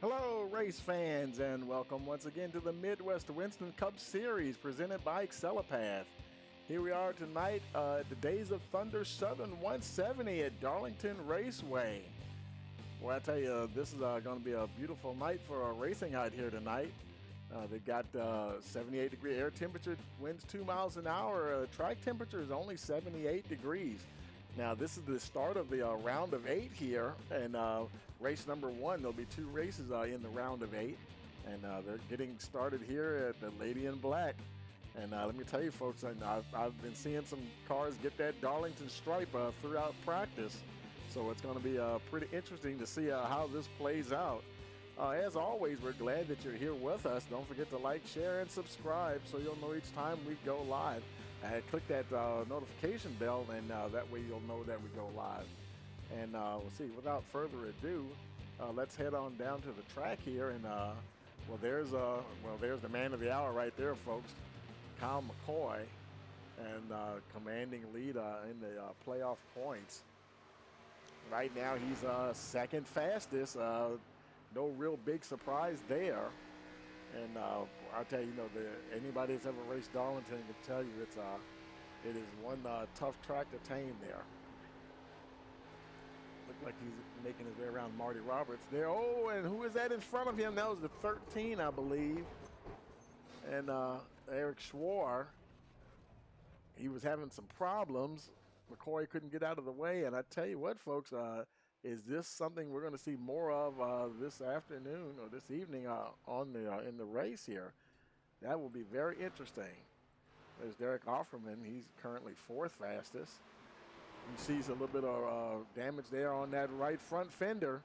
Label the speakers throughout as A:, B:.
A: Hello, race fans, and welcome once again to the Midwest Winston Cup Series presented by Excellipath. Here we are tonight at the Days of Thunder Southern 170 at Darlington Raceway. Well, I tell you, this is going to be a beautiful night for racing out here tonight. They've got 78-degree air temperature, winds 2 miles an hour. Track temperature is only 78 degrees. Now, this is the start of the round of 8 here, and race number 1. There'll be 2 races in the round of 8, and they're getting started here at the Lady in Black. And let me tell you, folks, I've been seeing some cars get that Darlington stripe throughout practice, so it's going to be pretty interesting to see how this plays out. As always, we're glad that you're here with us. Don't forget to like, share, and subscribe so you'll know each time we go live. Click that notification bell, and that way you'll know that we go live. And we'll see. Without further ado, let's head on down to the track here. And there's the man of the hour right there, folks, Kyle McCoy, and commanding lead in the playoff points. Right now, he's second fastest. No real big surprise there. And I'll tell you, anybody that's ever raced Darlington can tell you it is one tough track to tame there. Look like he's making his way around Marty Roberts there. Oh, and who is that in front of him? That was the 13, I believe. And Eric Schwar, he was having some problems. McCoy couldn't get out of the way. And I tell you what, folks, is this something we're going to see more of this afternoon or this evening in the race here? That will be very interesting. There's Derek Offerman. He's currently 4th fastest. He sees a little bit of damage there on that right front fender.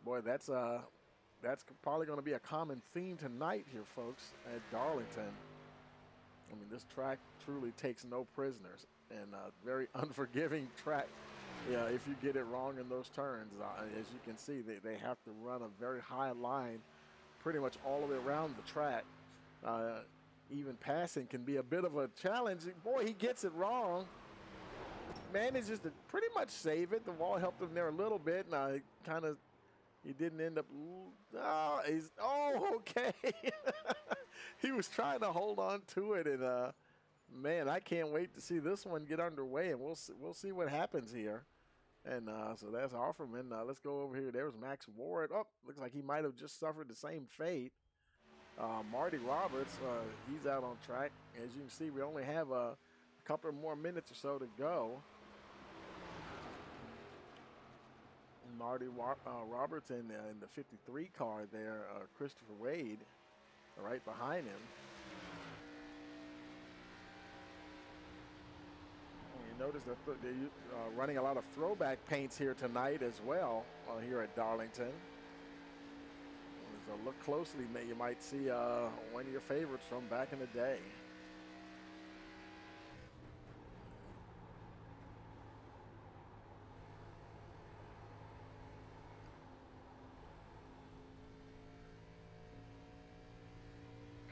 A: Boy, that's probably going to be a common theme tonight here, folks, at Darlington. I mean, this track truly takes no prisoners, and a very unforgiving track. Yeah, if you get it wrong in those turns, as you can see, they have to run a very high line pretty much all the way around the track. Even passing can be a bit of a challenge. Boy, he gets it wrong. Manages to pretty much save it. The wall helped him there a little bit, and he didn't end up. Okay. He was trying to hold on to it, and man, I can't wait to see this one get underway, and we'll see what happens here. And so that's Offerman. Let's go over here. There's Max Ward. Oh, looks like he might have just suffered the same fate. Marty Roberts, he's out on track. As you can see, we only have a couple more minutes or so to go. Marty Roberts in the 53 car there, Christopher Wade, right behind him. You notice that they're running a lot of throwback paints here tonight as well here at Darlington. So look closely, you might see one of your favorites from back in the day.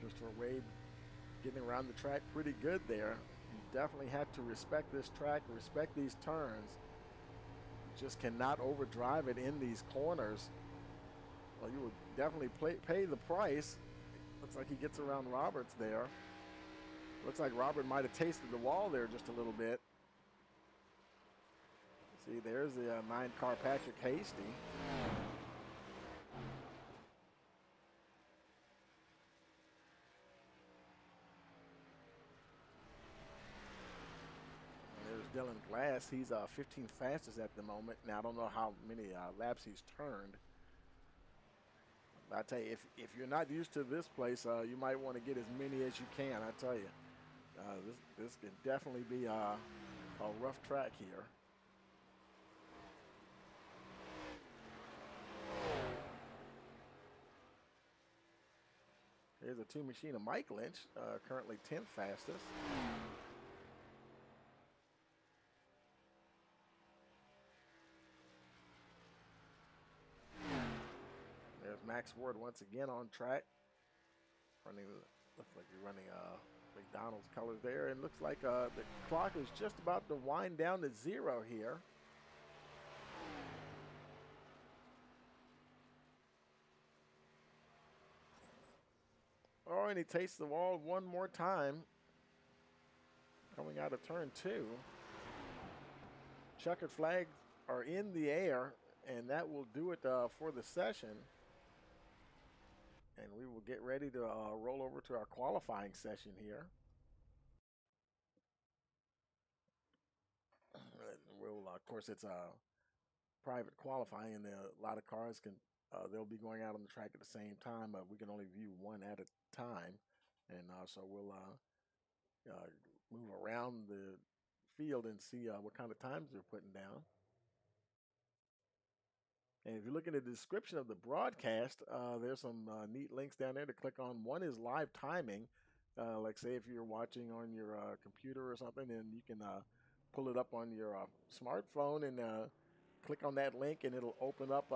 A: Christopher Wade getting around the track pretty good there. You definitely have to respect this track, respect these turns. You just cannot overdrive it in these corners. Well, you will definitely pay the price. Looks like he gets around Roberts there. Looks like Robert might have tasted the wall there just a little bit. See, there's the 9-car Patrick Hasty. There's Dylan Glass. He's 15th fastest at the moment. Now, I don't know how many laps he's turned. I tell you, if you're not used to this place, you might want to get as many as you can. I tell you, this can definitely be a rough track here. Here's a 2 machine of Mike Lynch, currently 10th fastest. There's Max Ward once again on track. Looks like you're running McDonald's colors there, and looks like the clock is just about to wind down to 0 here. and he tastes the wall one more time. Coming out of turn 2. Checkered flags are in the air, and that will do it for the session. And we will get ready to roll over to our qualifying session here. We'll, of course, it's a private qualifying, and a lot of cars can, they'll be going out on the track at the same time. We can only view one at a time. And so we'll move around the field and see what kind of times they're putting down. And if you look at the description of the broadcast, there's some neat links down there to click on. One is live timing. Like say if you're watching on your computer or something, and you can pull it up on your smartphone and click on that link, and it'll open up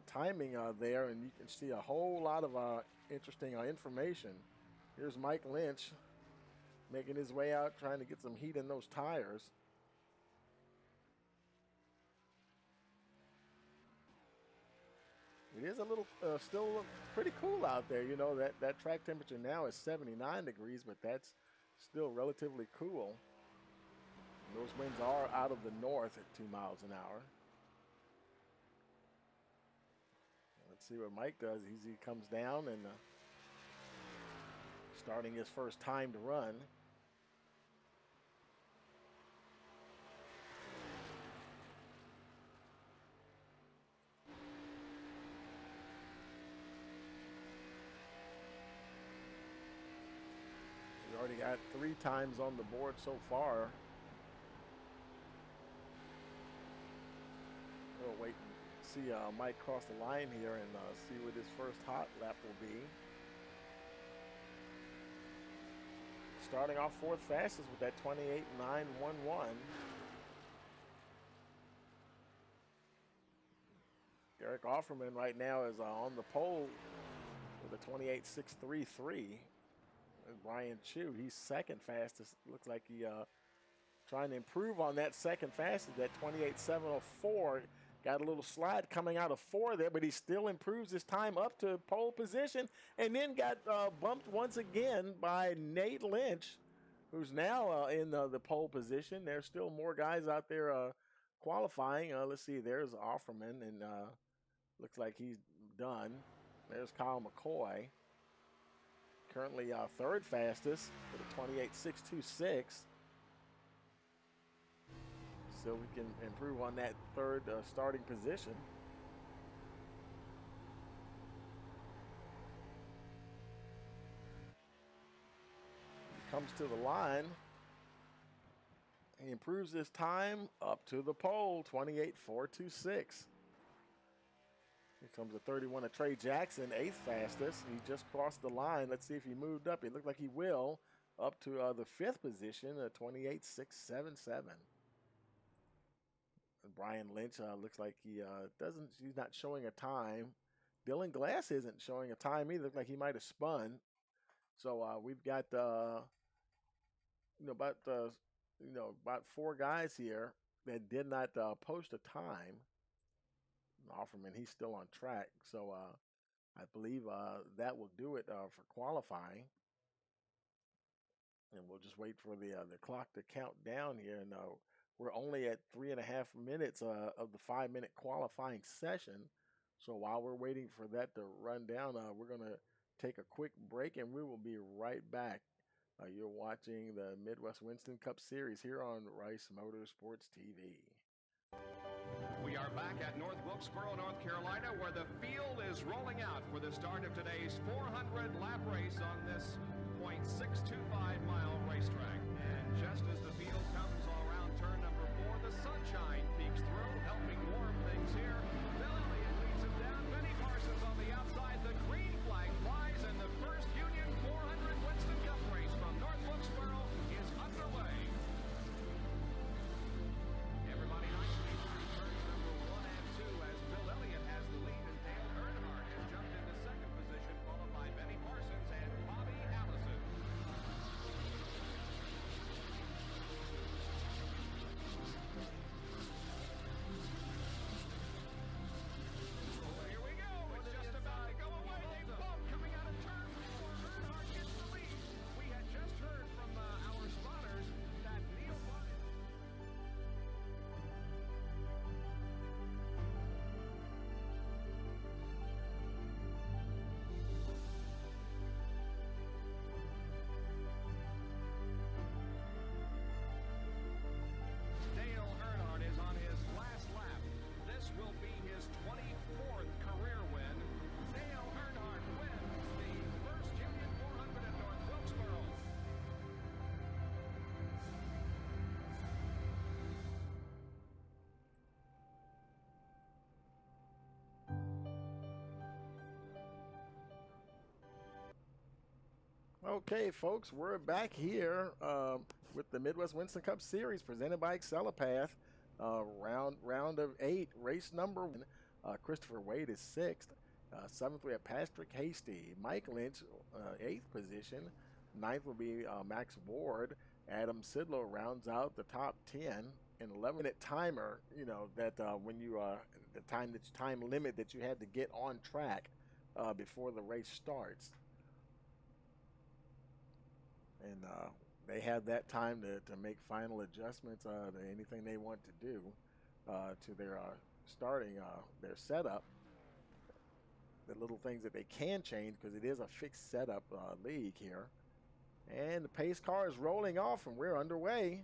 A: timing there, and you can see a whole lot of interesting information. Here's Mike Lynch making his way out, trying to get some heat in those tires. It is a little, still pretty cool out there. You know, that track temperature now is 79 degrees, but that's still relatively cool. And those winds are out of the north at 2 miles an hour. Let's see what Mike does. He comes down and starting his first timed run. We already got 3 times on the board so far. We'll wait and see Mike cross the line here and see what his first hot lap will be. Starting off 4th fastest with that 28.911. Eric Offerman right now is on the pole with a 28.633. Brian Chu, he's 2nd fastest. Looks like he trying to improve on that 2nd fastest, that 28.704. Got a little slide coming out of 4 there, but he still improves his time up to pole position, and then got bumped once again by Nate Lynch, who's now in the pole position. There's still more guys out there qualifying. Let's see, there's Offerman, and looks like he's done. There's Kyle McCoy, currently 3rd fastest with a 28.626. So we can improve on that 3rd starting position. He comes to the line. He improves his time up to the pole, 28.426. Here comes the 31 of Trey Jackson, 8th fastest. He just crossed the line. Let's see if he moved up. It looked like he will, up to the 5th position, 28.677. Brian Lynch looks like he's not showing a time. Dylan Glass isn't showing a time either. Looks like he might have spun. So we've got about 4 guys here that did not post a time. Offerman, he's still on track. So I believe that will do it for qualifying. And we'll just wait for the clock to count down here. And we're only at 3.5 minutes of the 5-minute qualifying session. So while we're waiting for that to run down, we're going to take a quick break, and we will be right back. You're watching the Midwest Winston Cup Series here on Rice Motorsports TV.
B: We are back at North Wilkesboro, North Carolina, where the field is rolling out for the start of today's 400-lap race on this 0.625-mile racetrack. And just as the field comes around turn number 4, the sunshine peeks through, helping warm things here. Bill Elliott leads him down. Benny Parsons on the outside. The green flag flies, and the first Union 400 Winston Cup race from North Wilkesboro is underway. Everybody nicely through turns number 1 and 2 as Bill Elliott has the lead, and Dan Earnhardt has jumped into 2nd position, followed by Benny Parsons
A: Okay, folks, we're back here with the Midwest Winston Cup Series presented by Excellipath. Round of 8, race number 1. Christopher Wade is 6th. 7th, we have Patrick Hasty. Mike Lynch, 8th position. 9th will be Max Ward. Adam Sidlow rounds out the top 10. An 11-minute timer, you know, that when you the time limit that you had to get on track before the race starts. And they have that time to make final adjustments to anything they want to do to their starting, their setup. The little things that they can change because it is a fixed setup league here. And the pace car is rolling off and we're underway.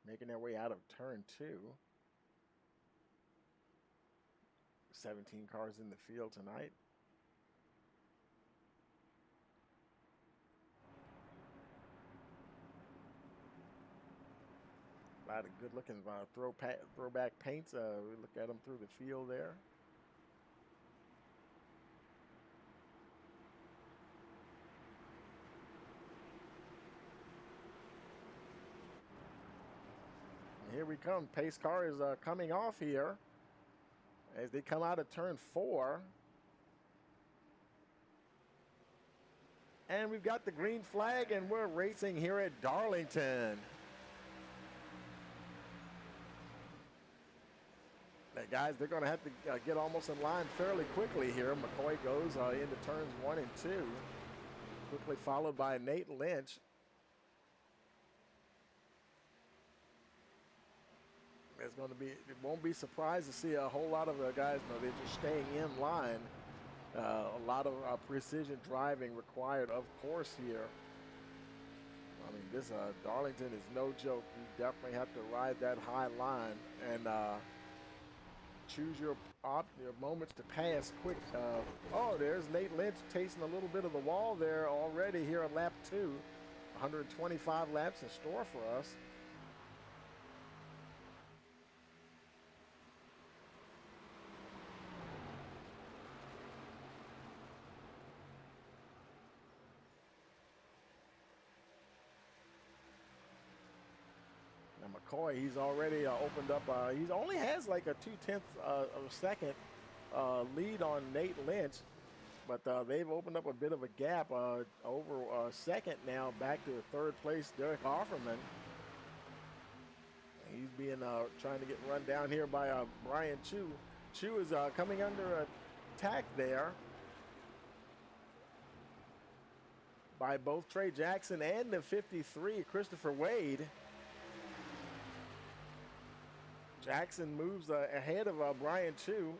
A: Making their way out of turn 2. 17 cars in the field tonight. A lot of good looking throwback paints. We look at them through the field there. Here we come. Pace car is coming off here as they come out of turn 4. And we've got the green flag and we're racing here at Darlington. Now, guys, they're going to have to get almost in line fairly quickly here. McCoy goes into turns 1 and 2. Quickly followed by Nate Lynch. It's going to be, it won't be surprised to see a whole lot of guys, they're just staying in line. A lot of precision driving required, of course, here. I mean, this Darlington is no joke. You definitely have to ride that high line and choose your moments to pass quick. Oh, there's Nate Lynch tasting a little bit of the wall there already here at lap 2. 125 laps in store for us. McCoy, he's already opened up. He only has like a 2/10 of a second lead on Nate Lynch, but they've opened up a bit of a gap over second now, back to third place, Derek Offerman. He's being trying to get run down here by Brian Chu. Chu is coming under attack there by both Trey Jackson and the 53, Christopher Wade. Jackson moves ahead of Brian Chu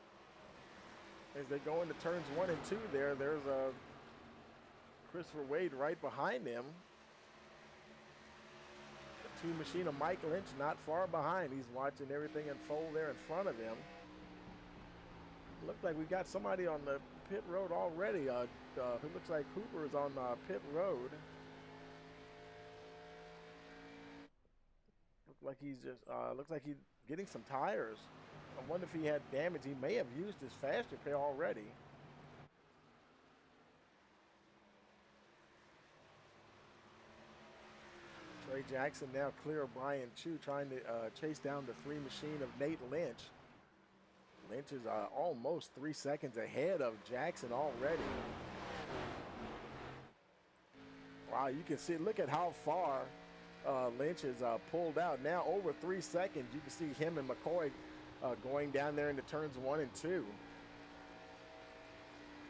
A: as they go into turns 1 and 2 there. There's Christopher Wade right behind him. The 2 machine of Mike Lynch not far behind. He's watching everything unfold there in front of him. Looks like we've got somebody on the pit road already. It looks like Cooper is on pit road. Looks like he's getting some tires. I wonder if he had damage. He may have used his fast repair already. Trey Jackson now clear of Brian Chu, trying to chase down the 3 machine of Nate Lynch. Lynch is almost 3 seconds ahead of Jackson already. Wow, you can see, look at how far Lynch is pulled out. Now over 3 seconds, you can see him and McCoy going down there into turns 1 and 2.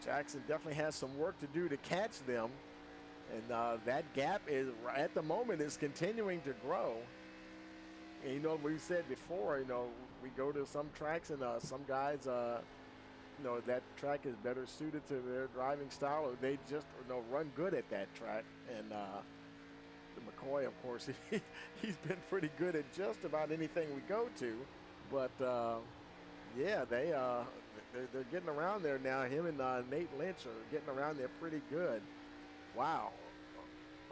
A: Jackson definitely has some work to do to catch them. And that gap is, at the moment, is continuing to grow. And you know, we said before, you know, we go to some tracks and some guys, you know, that track is better suited to their driving style, or they just, you know, run good at that track. And McCoy, of course, he's been pretty good at just about anything we go to. But, yeah, they're getting around there now. Him and Nate Lynch are getting around there pretty good. Wow.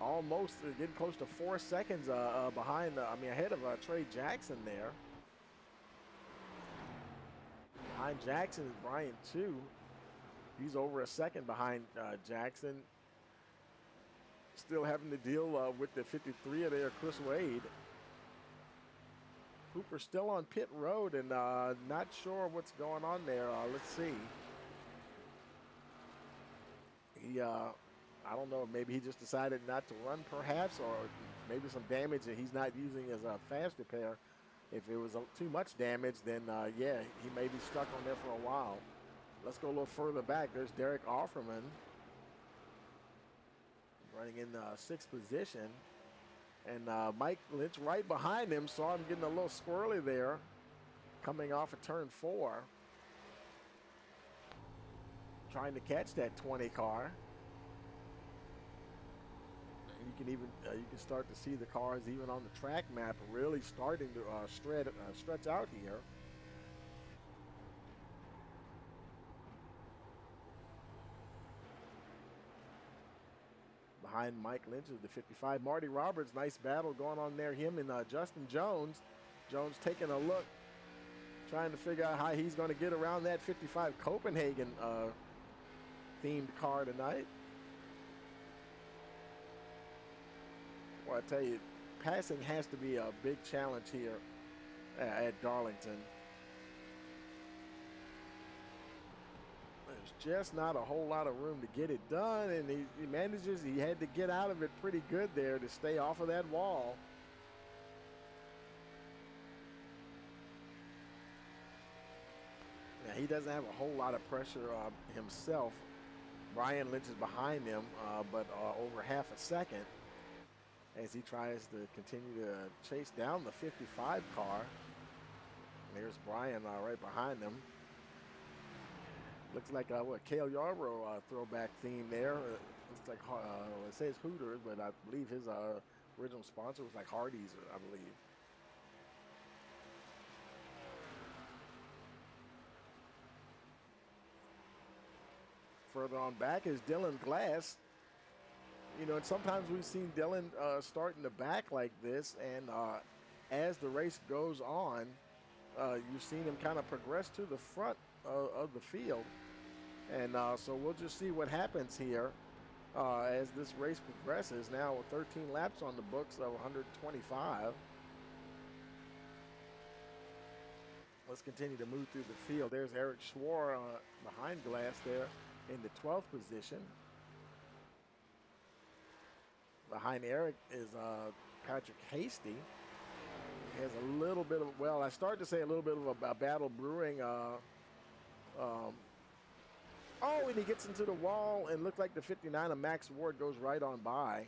A: Almost getting close to 4 seconds behind, ahead of Trey Jackson there. Behind Jackson is Brian 2. He's over a second behind Jackson. Still having to deal with the 53 of there, Chris Wade. Hooper still on pit road and not sure what's going on there. Let's see. He, I don't know, maybe he just decided not to run perhaps, or maybe some damage that he's not using as a fast repair. If it was too much damage, then yeah, he may be stuck on there for a while. Let's go a little further back. There's Derek Offerman running in 6th position. And Mike Lynch right behind him, saw him getting a little squirrely there, coming off of turn 4. Trying to catch that 20 car. And you can even you can start to see the cars even on the track map really starting to stretch out here. Behind Mike Lynch is the 55. Marty Roberts, nice battle going on there. Him and Justin Jones. Jones taking a look, trying to figure out how he's going to get around that 55 Copenhagen themed car tonight. Well, I tell you, passing has to be a big challenge here at Darlington. There's just not a whole lot of room to get it done, and he had to get out of it pretty good there to stay off of that wall. Now, he doesn't have a whole lot of pressure himself. Brian Lynch is behind him, but over half a second as he tries to continue to chase down the 55 car. There's Brian right behind him. Looks like what Cale Yarbrough throwback theme there. Looks like it says Hooters, but I believe his original sponsor was like Hardee's, I believe. Further on back is Dylan Glass. You know, and sometimes we've seen Dylan start in the back like this, and as the race goes on, you've seen him kind of progress to the front of the field. And so we'll just see what happens here as this race progresses. Now with 13 laps on the books of 125. Let's continue to move through the field. There's Eric Schwarr behind Glass there in the 12th position. Behind Eric is Patrick Hasty. He has a little bit of, well, I started to say a little bit of a battle brewing. Oh, and he gets into the wall, and looked like the 59 of Max Ward goes right on by.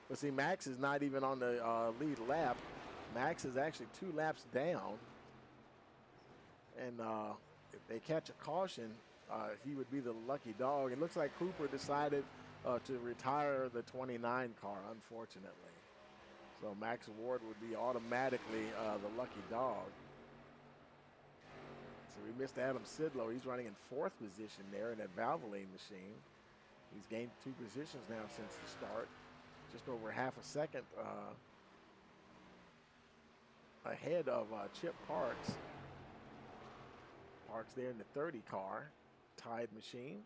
A: But see, Max is not even on the lead lap. Max is actually 2 laps down. And if they catch a caution, he would be the lucky dog. It looks like Cooper decided to retire the 29 car, unfortunately. So Max Ward would be automatically the lucky dog. So we missed Adam Sidlow. He's running in 4th position there in that Valvoline machine. He's gained 2 positions now since the start. Just over half a second ahead of Chip Parks. Parks there in the 30 car, tied machine.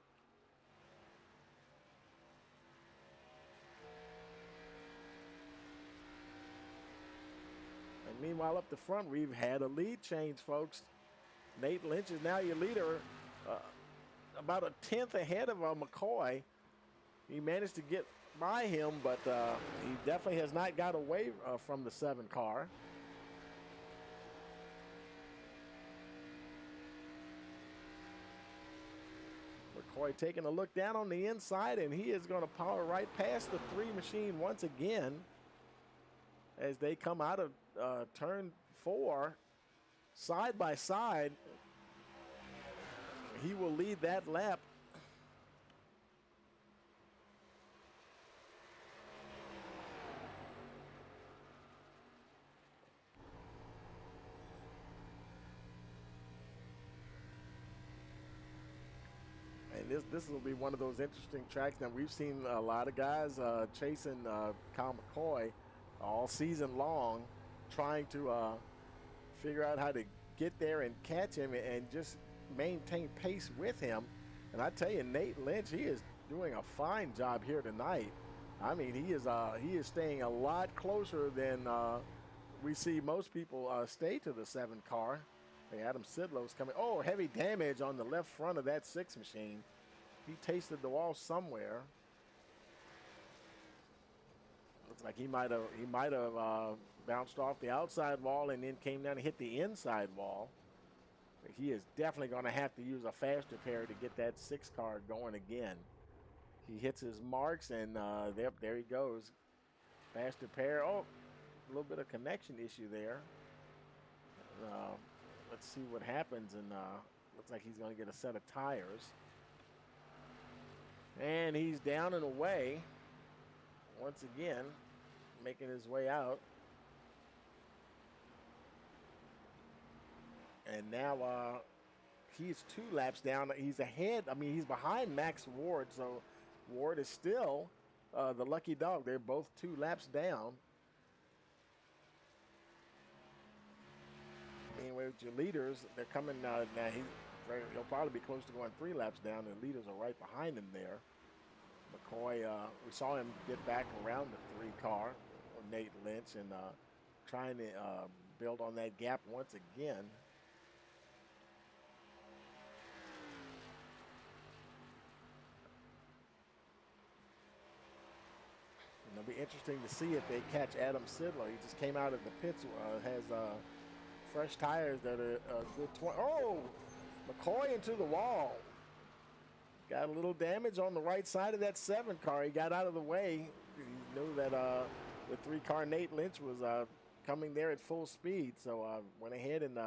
A: And meanwhile, up the front, we've had a lead change, folks. Nate Lynch is now your leader, about a 10th ahead of McCoy. He managed to get by him, but he definitely has not got away from the 7 car. McCoy taking a look down on the inside, and he is going to power right past the 3 machine once again as they come out of turn 4 side by side. He will lead that lap. this will be one of those interesting tracks. Now we've seen a lot of guys chasing Kyle McCoy all season long, trying to figure out how to get there and catch him and just maintain pace with him. And I tell you, Nate Lynch, he is doing a fine job here tonight. I mean, he is staying a lot closer than we see most people stay to the 7 car. Hey, Adam Sidlow's coming. Oh, heavy damage on the left front of that 6 machine. He tasted the wall somewhere. Looks like he might have bounced off the outside wall and then came down and hit the inside wall. But he is definitely going to have to use a faster pair to get that 6 car going again. He hits his marks, and there he goes. Faster pair. Oh, a little bit of connection issue there. Let's see what happens, and looks like he's going to get a set of tires. And he's down and away once again, making his way out. And now he's 2 laps down. He's ahead. I mean, he's behind Max Ward, so Ward is still the lucky dog. They're both 2 laps down. Anyway, with your leaders, they're coming now. He'll probably be close to going 3 laps down. The leaders are right behind him there. McCoy, we saw him get back around the 3 car with Nate Lynch and trying to build on that gap once again. And it'll be interesting to see if they catch Adam Sidlow. He just came out of the pits, has fresh tires that are a good 20. Oh, McCoy into the wall. Got a little damage on the right side of that 7 car. He got out of the way. He knew that the 3 car Nate Lynch was coming there at full speed, so went ahead and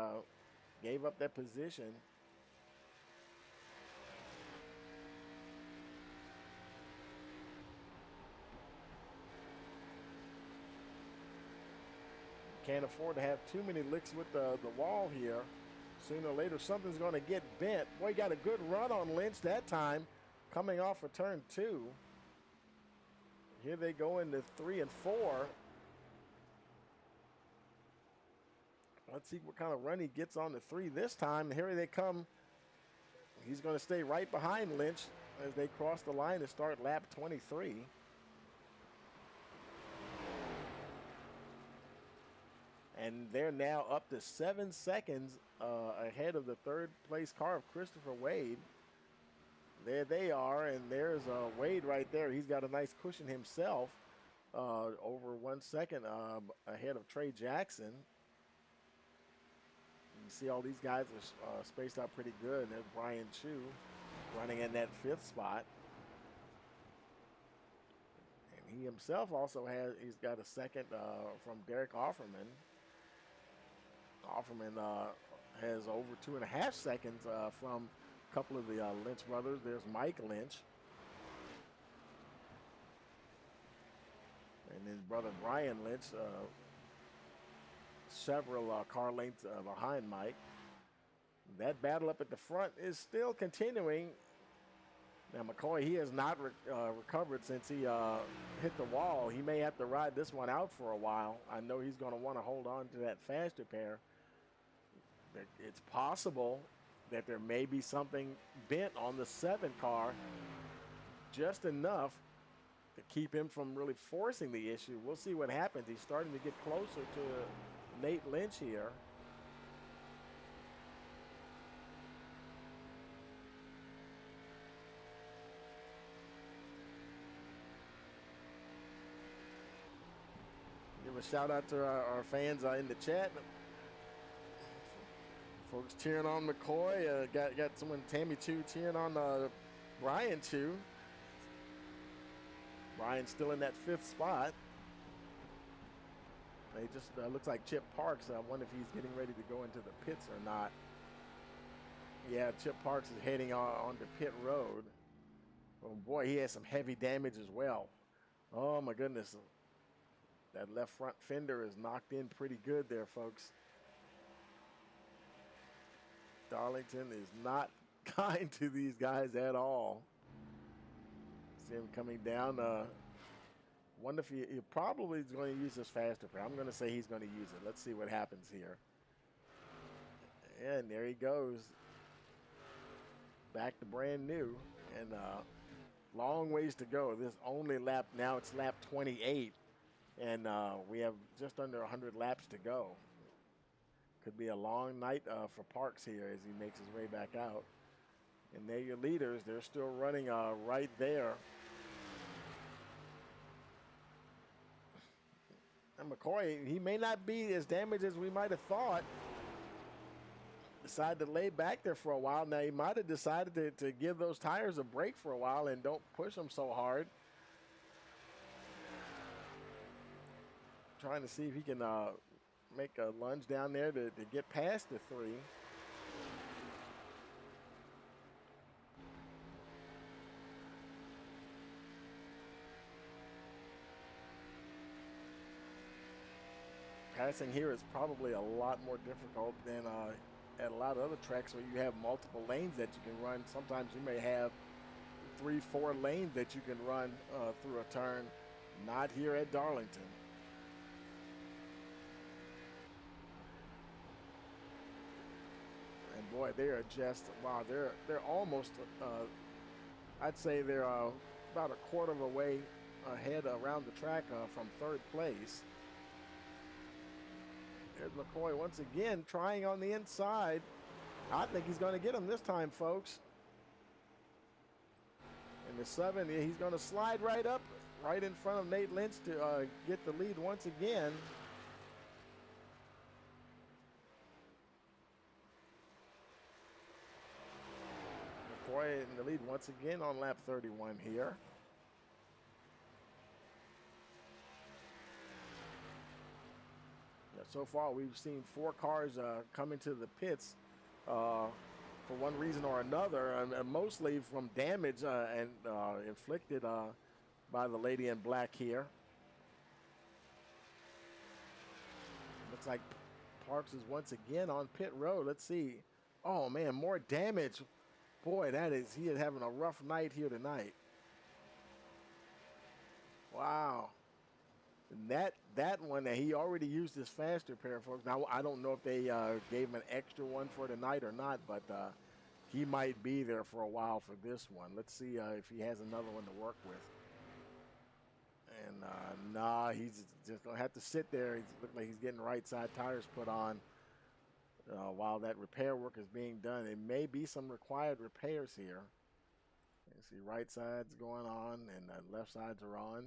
A: gave up that position. Can't afford to have too many licks with the wall here. Sooner or later, something's going to get bent. Boy, he got a good run on Lynch that time, coming off of turn 2. Here they go into 3 and 4. Let's see what kind of run he gets on the 3 this time. Here they come. He's going to stay right behind Lynch as they cross the line to start lap 23. And they're now up to 7 seconds ahead of the 3rd place car of Christopher Wade. There they are, and there's Wade right there. He's got a nice cushion himself, over 1 second ahead of Trey Jackson. You see all these guys are spaced out pretty good. There's Brian Chu running in that 5th spot. And he himself also he's got a second from Derek Offerman. Offerman has over 2.5 seconds from a couple of the Lynch brothers. There's Mike Lynch. And his brother Brian Lynch, several car lengths behind Mike. That battle up at the front is still continuing. Now McCoy, he has not recovered since he hit the wall. He may have to ride this one out for a while. I know he's going to want to hold on to that faster pair. It's possible that there may be something bent on the 7 car, just enough to keep him from really forcing the issue. We'll see what happens. He's starting to get closer to Nate Lynch here. Give a shout out to our fans in the chat. Folks cheering on McCoy. Got someone, Tammy Chu, cheering on Brian Chu. Brian's still in that 5th spot. They just looks like Chip Parks. I wonder if he's getting ready to go into the pits or not. Yeah, Chip Parks is heading on to pit road. Oh boy, he has some heavy damage as well. Oh my goodness. That left front fender is knocked in pretty good there, folks. Darlington is not kind to these guys at all. See him coming down. Wonder if he probably is going to use this faster pair. I'm going to say he's going to use it. Let's see what happens here. And there he goes. Back to brand new. And long ways to go. This only lap, now it's lap 28. And we have just under 100 laps to go. Could be a long night for Parks here as he makes his way back out. And they're your leaders. They're still running right there. And McCoy, he may not be as damaged as we might have thought. Decided to lay back there for a while. Now, he might have decided to give those tires a break for a while and don't push them so hard. Trying to see if he can make a lunge down there to get past the 3. Passing here is probably a lot more difficult than at a lot of other tracks where you have multiple lanes that you can run. Sometimes you may have 3-4 lanes that you can run through a turn. Not here at Darlington. And boy, they are just, wow, they're almost, I'd say they're about a quarter of a way ahead around the track from 3rd place. There's McCoy once again trying on the inside. I think he's going to get him this time, folks. In the 7, he's going to slide right up, right in front of Nate Lynch to get the lead once again. McCoy in the lead once again on lap 31 here. So far, we've seen 4 cars come into the pits for one reason or another, and mostly from damage and inflicted by the lady in black here. Looks like Parks is once again on pit road. Let's see. Oh, man, more damage. Boy, he is having a rough night here tonight. Wow. That one, he already used his faster pair, folks. Now, I don't know if they gave him an extra one for tonight or not, but he might be there for a while for this one. Let's see if he has another one to work with. And nah, he's just going to have to sit there. It looks like he's getting right side tires put on while that repair work is being done. It may be some required repairs here. You see right side's going on and left sides are on.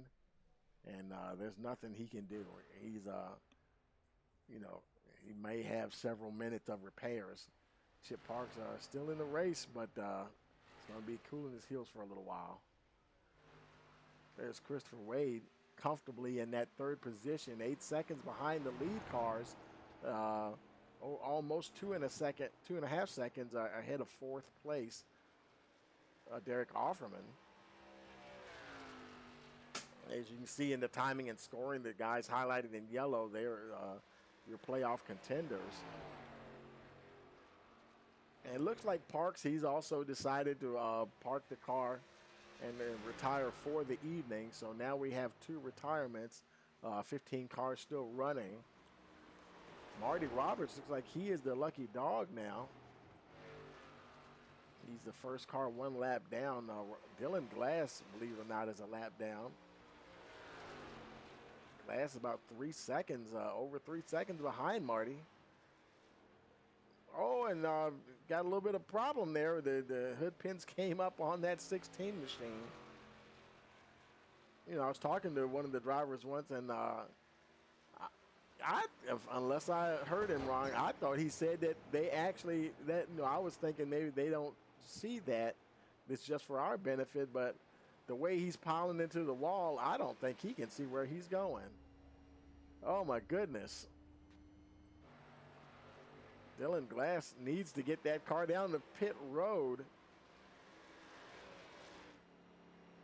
A: And there's nothing he can do. He's, you know, he may have several minutes of repairs. Chip Parks still in the race, but it's going to be cooling his heels for a little while. There's Christopher Wade comfortably in that 3rd position, 8 seconds behind the lead cars. Almost 2.5 seconds ahead of 4th place, Derek Offerman. As you can see in the timing and scoring, the guys highlighted in yellow, they're your playoff contenders. And it looks like Parks, he's also decided to park the car and retire for the evening. So now we have 2 retirements, 15 cars still running. Marty Roberts looks like he is the lucky dog now. He's the first car 1 lap down. Dylan Glass, believe it or not, is a lap down. Glass about 3 seconds, over 3 seconds behind Marty. Oh, and got a little bit of problem there. The hood pins came up on that 16 machine. You know, I was talking to one of the drivers once, and unless I heard him wrong, I thought he said that they actually, I was thinking maybe they don't see that. It's just for our benefit, but the way he's piling into the wall, I don't think he can see where he's going. Oh, my goodness. Dylan Glass needs to get that car down the pit road.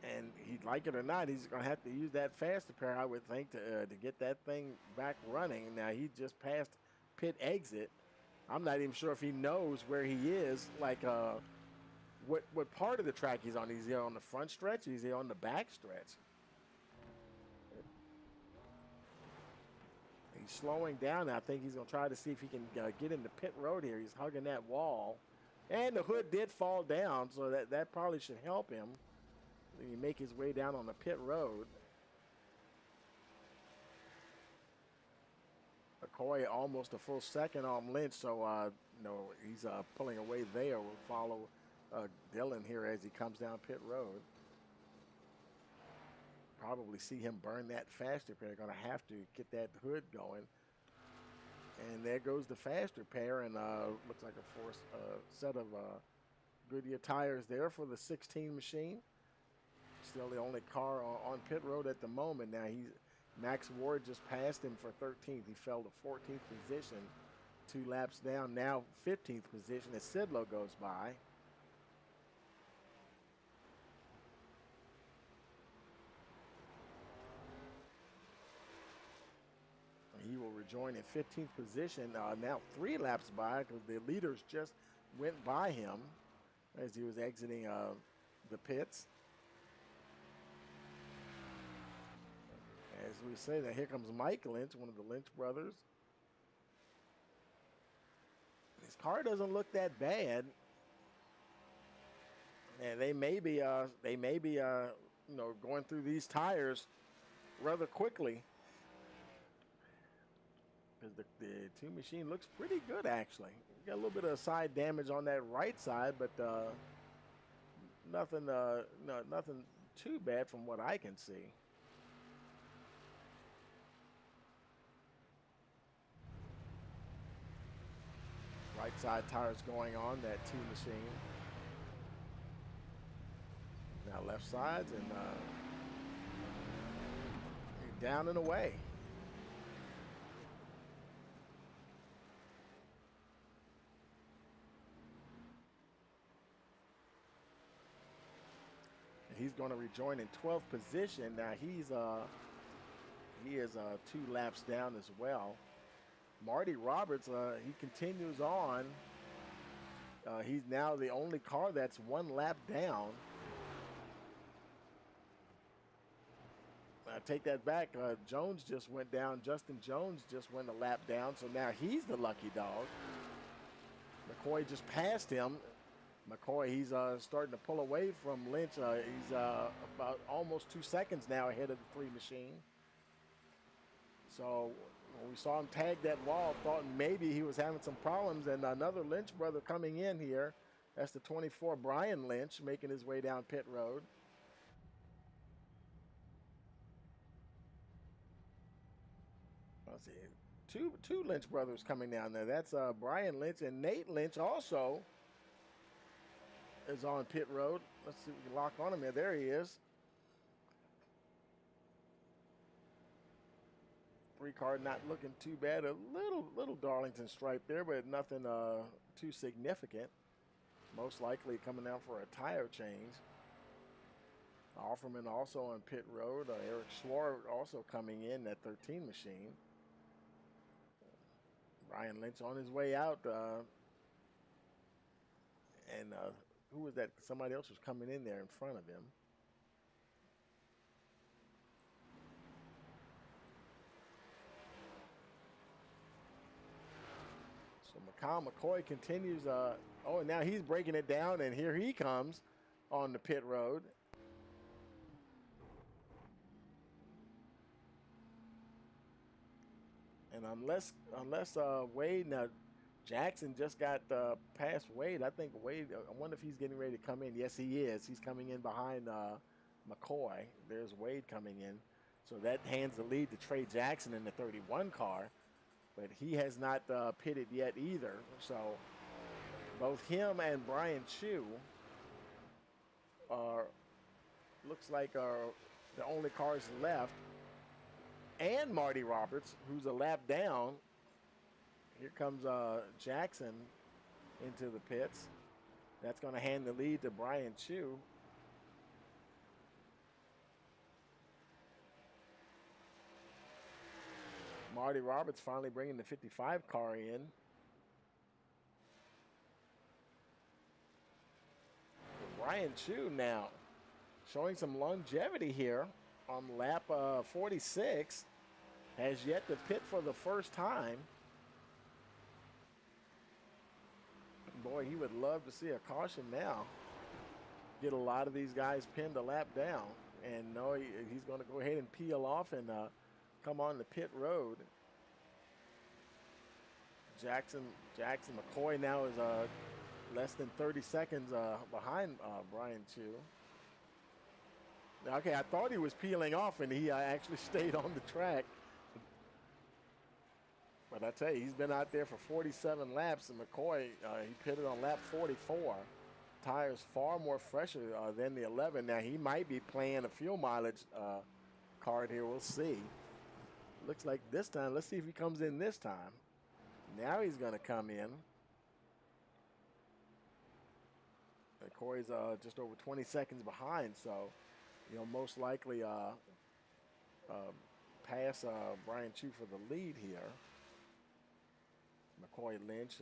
A: And he'd like it or not, he's going to have to use that faster pair, I would think, to get that thing back running. Now, he just passed pit exit. I'm not even sure if he knows where he is. Like, what part of the track he's on. Is he on the front stretch? Is he on the back stretch? He's slowing down. I think he's going to try to see if he can get into pit road here. He's hugging that wall. And the hood did fall down, so that probably should help him. He make his way down on the pit road. McCoy almost a full second on Lynch, so no, he's pulling away there. We'll follow Dillon here as he comes down pit road. Probably see him burn that faster pair. They're going to have to get that hood going. And there goes the faster pair, and looks like a set of Goodyear tires there for the 16 machine. Still the only car on pit road at the moment. Now Max Ward just passed him for 13th. He fell to 14th position, 2 laps down. Now 15th position as Sidlow goes by. He will rejoin in 15th position. Now 3 laps by because the leaders just went by him as he was exiting the pits. As we say that, here comes Mike Lynch, one of the Lynch brothers. His car doesn't look that bad. And they may be going through these tires rather quickly. Because the 2 machine looks pretty good, actually. Got a little bit of side damage on that right side, but nothing too bad from what I can see. Right side tires going on that 2 machine. Now left sides and down and away. He's going to rejoin in 12th position. Now he is 2 laps down as well. Marty Roberts, he continues on. He's now the only car that's 1 lap down. I take that back. Jones just went down. Justin Jones just went a lap down, so now he's the lucky dog. McCoy just passed him. McCoy, he's starting to pull away from Lynch. He's about almost 2 seconds now ahead of the 3 machine. So when we saw him tag that wall, thought maybe he was having some problems. And another Lynch brother coming in here. That's the 24, Brian Lynch, making his way down pit road. Let's see, two Lynch brothers coming down there. That's Brian Lynch, and Nate Lynch also is on pit road. Let's see if we can lock on him here. There he is. 3 car not looking too bad. A little Darlington stripe there, but nothing too significant. Most likely coming out for a tire change. Offerman also on pit road. Eric Schwartz also coming in, that 13 machine. Brian Lynch on his way out. And who was that? Somebody else was coming in there in front of him. So Kyle McCoy continues. And now he's breaking it down, and here he comes on the pit road. And unless Wade, now Jackson just got past Wade. I think Wade, I wonder if he's getting ready to come in. Yes, he is. He's coming in behind McCoy. There's Wade coming in. So that hands the lead to Trey Jackson in the 31 car. But he has not pitted yet either. So both him and Brian Chu looks like are the only cars left. And Marty Roberts, who's a lap down. Here comes Jackson into the pits. That's going to hand the lead to Brian Chu. Marty Roberts finally bringing the 55 car in. Brian Chu now showing some longevity here on lap 46. Has yet to pit for the first time. Boy, he would love to see a caution now. Get a lot of these guys pinned a lap down. And no, he's going to go ahead and peel off and come on the pit road. Jackson McCoy now is less than 30 seconds behind Brian Chu. Okay, I thought he was peeling off, and he actually stayed on the track. But I tell you, he's been out there for 47 laps, and McCoy, he pitted on lap 44. Tires far more fresher than the 11. Now, he might be playing a fuel mileage card here. We'll see. Looks like this time. Let's see if he comes in this time. Now he's going to come in. McCoy's just over 20 seconds behind, so, you know, most likely pass Brian Chu for the lead here. McCoy, Lynch,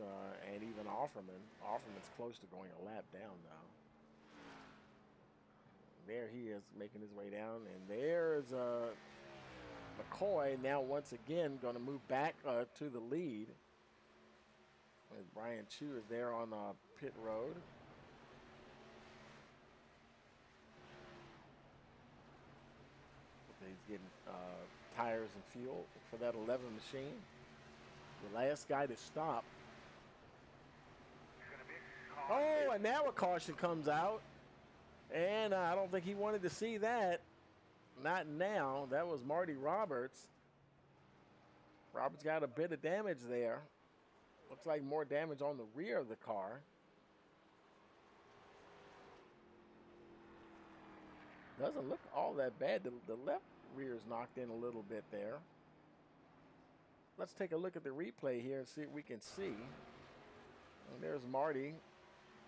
A: and even Offerman. Offerman's close to going a lap down now. There he is making his way down, and there's McCoy now once again going to move back to the lead. As Brian Chu is there on pit road. He's getting tires and fuel for that 11 machine. The last guy to stop. Oh, and now a caution comes out. And I don't think he wanted to see that. Not now. That was Marty Roberts. Roberts got a bit of damage there. Looks like more damage on the rear of the car. Doesn't look all that bad. The left rear is knocked in a little bit there. Let's take a look at the replay here and see what we can see. And there's Marty.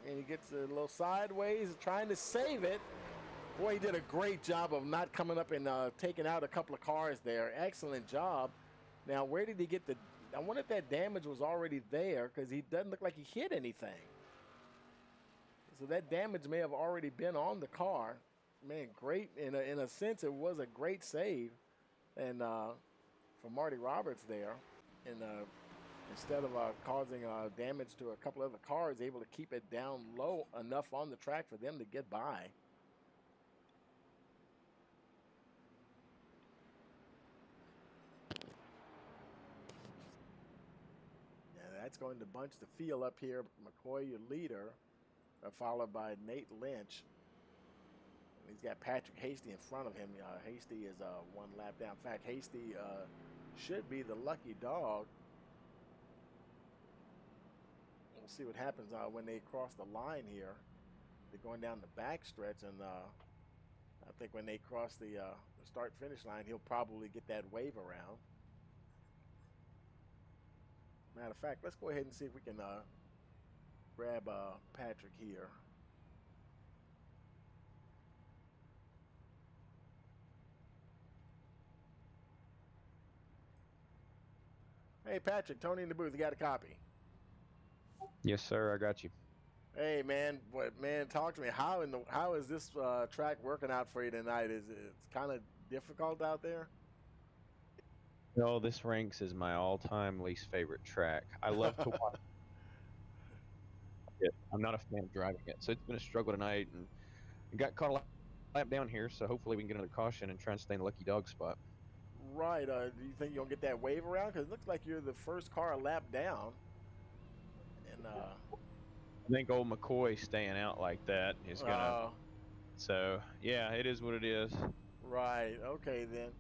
A: And he gets a little sideways, trying to save it. Boy, he did a great job of not coming up and taking out a couple of cars there. Excellent job. Now, where did he get the... I wonder if that damage was already there, because he doesn't look like he hit anything. So that damage may have already been on the car. Man, great. In a sense, it was a great save. And for Marty Roberts there. And instead of causing damage to a couple other cars, able to keep it down low enough on the track for them to get by. That's going to bunch the field up here. McCoy, your leader, followed by Nate Lynch. And he's got Patrick Hasty in front of him. Hasty is one lap down. In fact, Hasty should be the lucky dog. We'll see what happens when they cross the line here. They're going down the back stretch, and I think when they cross the start-finish line, he'll probably get that wave around. Matter of fact, let's go ahead and see if we can grab Patrick here. Hey, Patrick, Tony in the booth. You got a copy?
C: Yes, sir. I got you.
A: Hey, man. Talk to me. How is this track working out for you tonight? It's kind of difficult out there?
C: No, this ranks as my all-time least favorite track. I love to watch it. I'm not a fan of driving it, so it's been a struggle tonight, and got caught a lap down here, so hopefully we can get another caution and try and stay in the lucky dog spot.
A: Right. Do you think you'll get that wave around? Because it looks like you're the first car a lap down. And
C: I think old McCoy staying out like that is going to... So, yeah, it is what it is.
A: Right. Okay, then.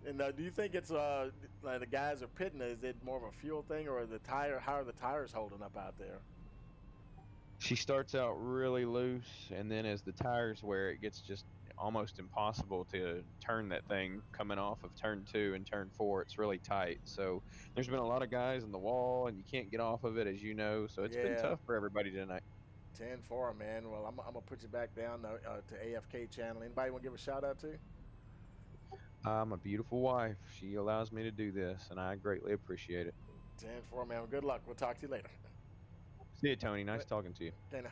A: And do you think it's like the guys are pitting? Is it more of a fuel thing, or the tire? How are the tires holding up out there?
C: She starts out really loose, and then as the tires wear, it gets just almost impossible to turn that thing coming off of turn 2 and turn 4. It's really tight. So there's been a lot of guys in the wall, and you can't get off of it, as you know. So it's been tough for everybody tonight.
A: 10-4, man. Well, I'm gonna put you back down to AFK channel. Anybody want to give a shout out to?
C: I'm a beautiful wife. She allows me to do this, and I greatly appreciate it.
A: 10-4, man. Good luck. We'll talk to you later.
C: See you, Tony. Nice talking to you.
A: Okay, now.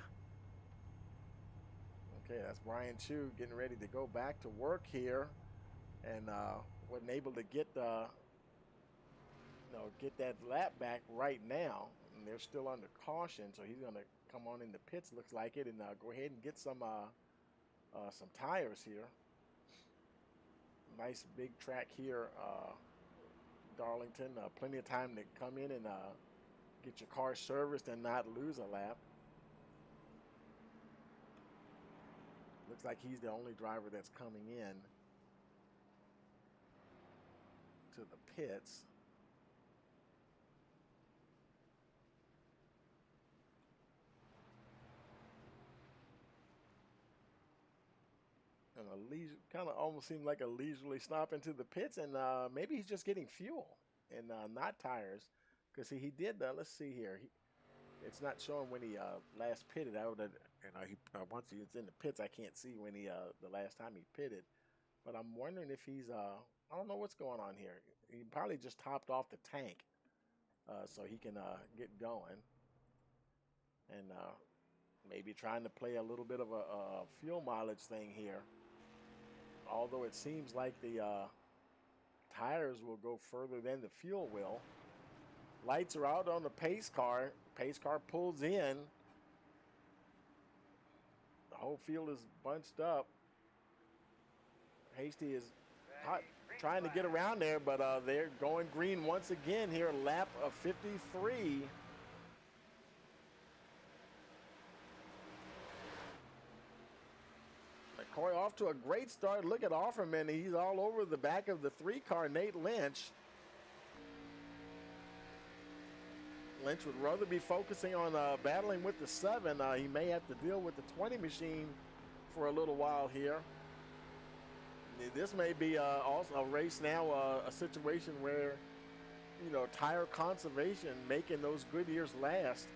A: Okay, that's Brian Chu getting ready to go back to work here, and wasn't able to get get that lap back right now. And they're still under caution, so he's gonna come on in the pits, looks like it, and go ahead and get some tires here. Nice big track here, Darlington. Plenty of time to come in and get your car serviced and not lose a lap. Looks like he's the only driver that's coming in to the pits. And kind of almost seemed like a leisurely stop into the pits, and maybe he's just getting fuel and not tires, because he did. Let's see here. It's not showing when he last pitted. Once he was in the pits, I can't see when the last time he pitted. But I'm wondering if he's I don't know what's going on here. He probably just topped off the tank so he can get going, and maybe trying to play a little bit of a fuel mileage thing here. Although it seems like the tires will go further than the fuel will. Lights are out on the pace car. Pace car pulls in. The whole field is bunched up. Hasty is trying to get around there, but they're going green once again here. Lap of 53. McCoy off to a great start. Look at Offerman. He's all over the back of the 3 car, Nate Lynch. Lynch would rather be focusing on battling with the 7. He may have to deal with the 20 machine for a little while here. This may be also a race now, a situation where, tire conservation, making those good years last.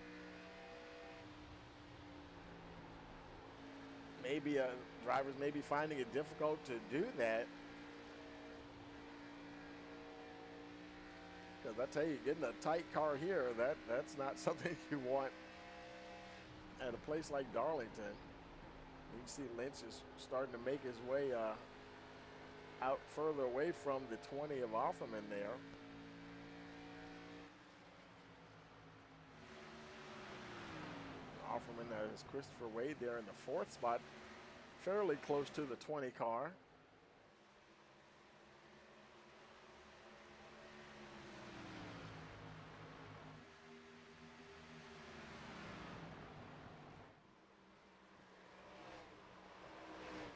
A: Maybe drivers may be finding it difficult to do that. Because I tell you, getting a tight car here, that's not something you want at a place like Darlington. You can see Lynch is starting to make his way out further away from the 20 of Offerman there. Offerman has Christopher Wade there in the 4th spot, fairly close to the 20 car.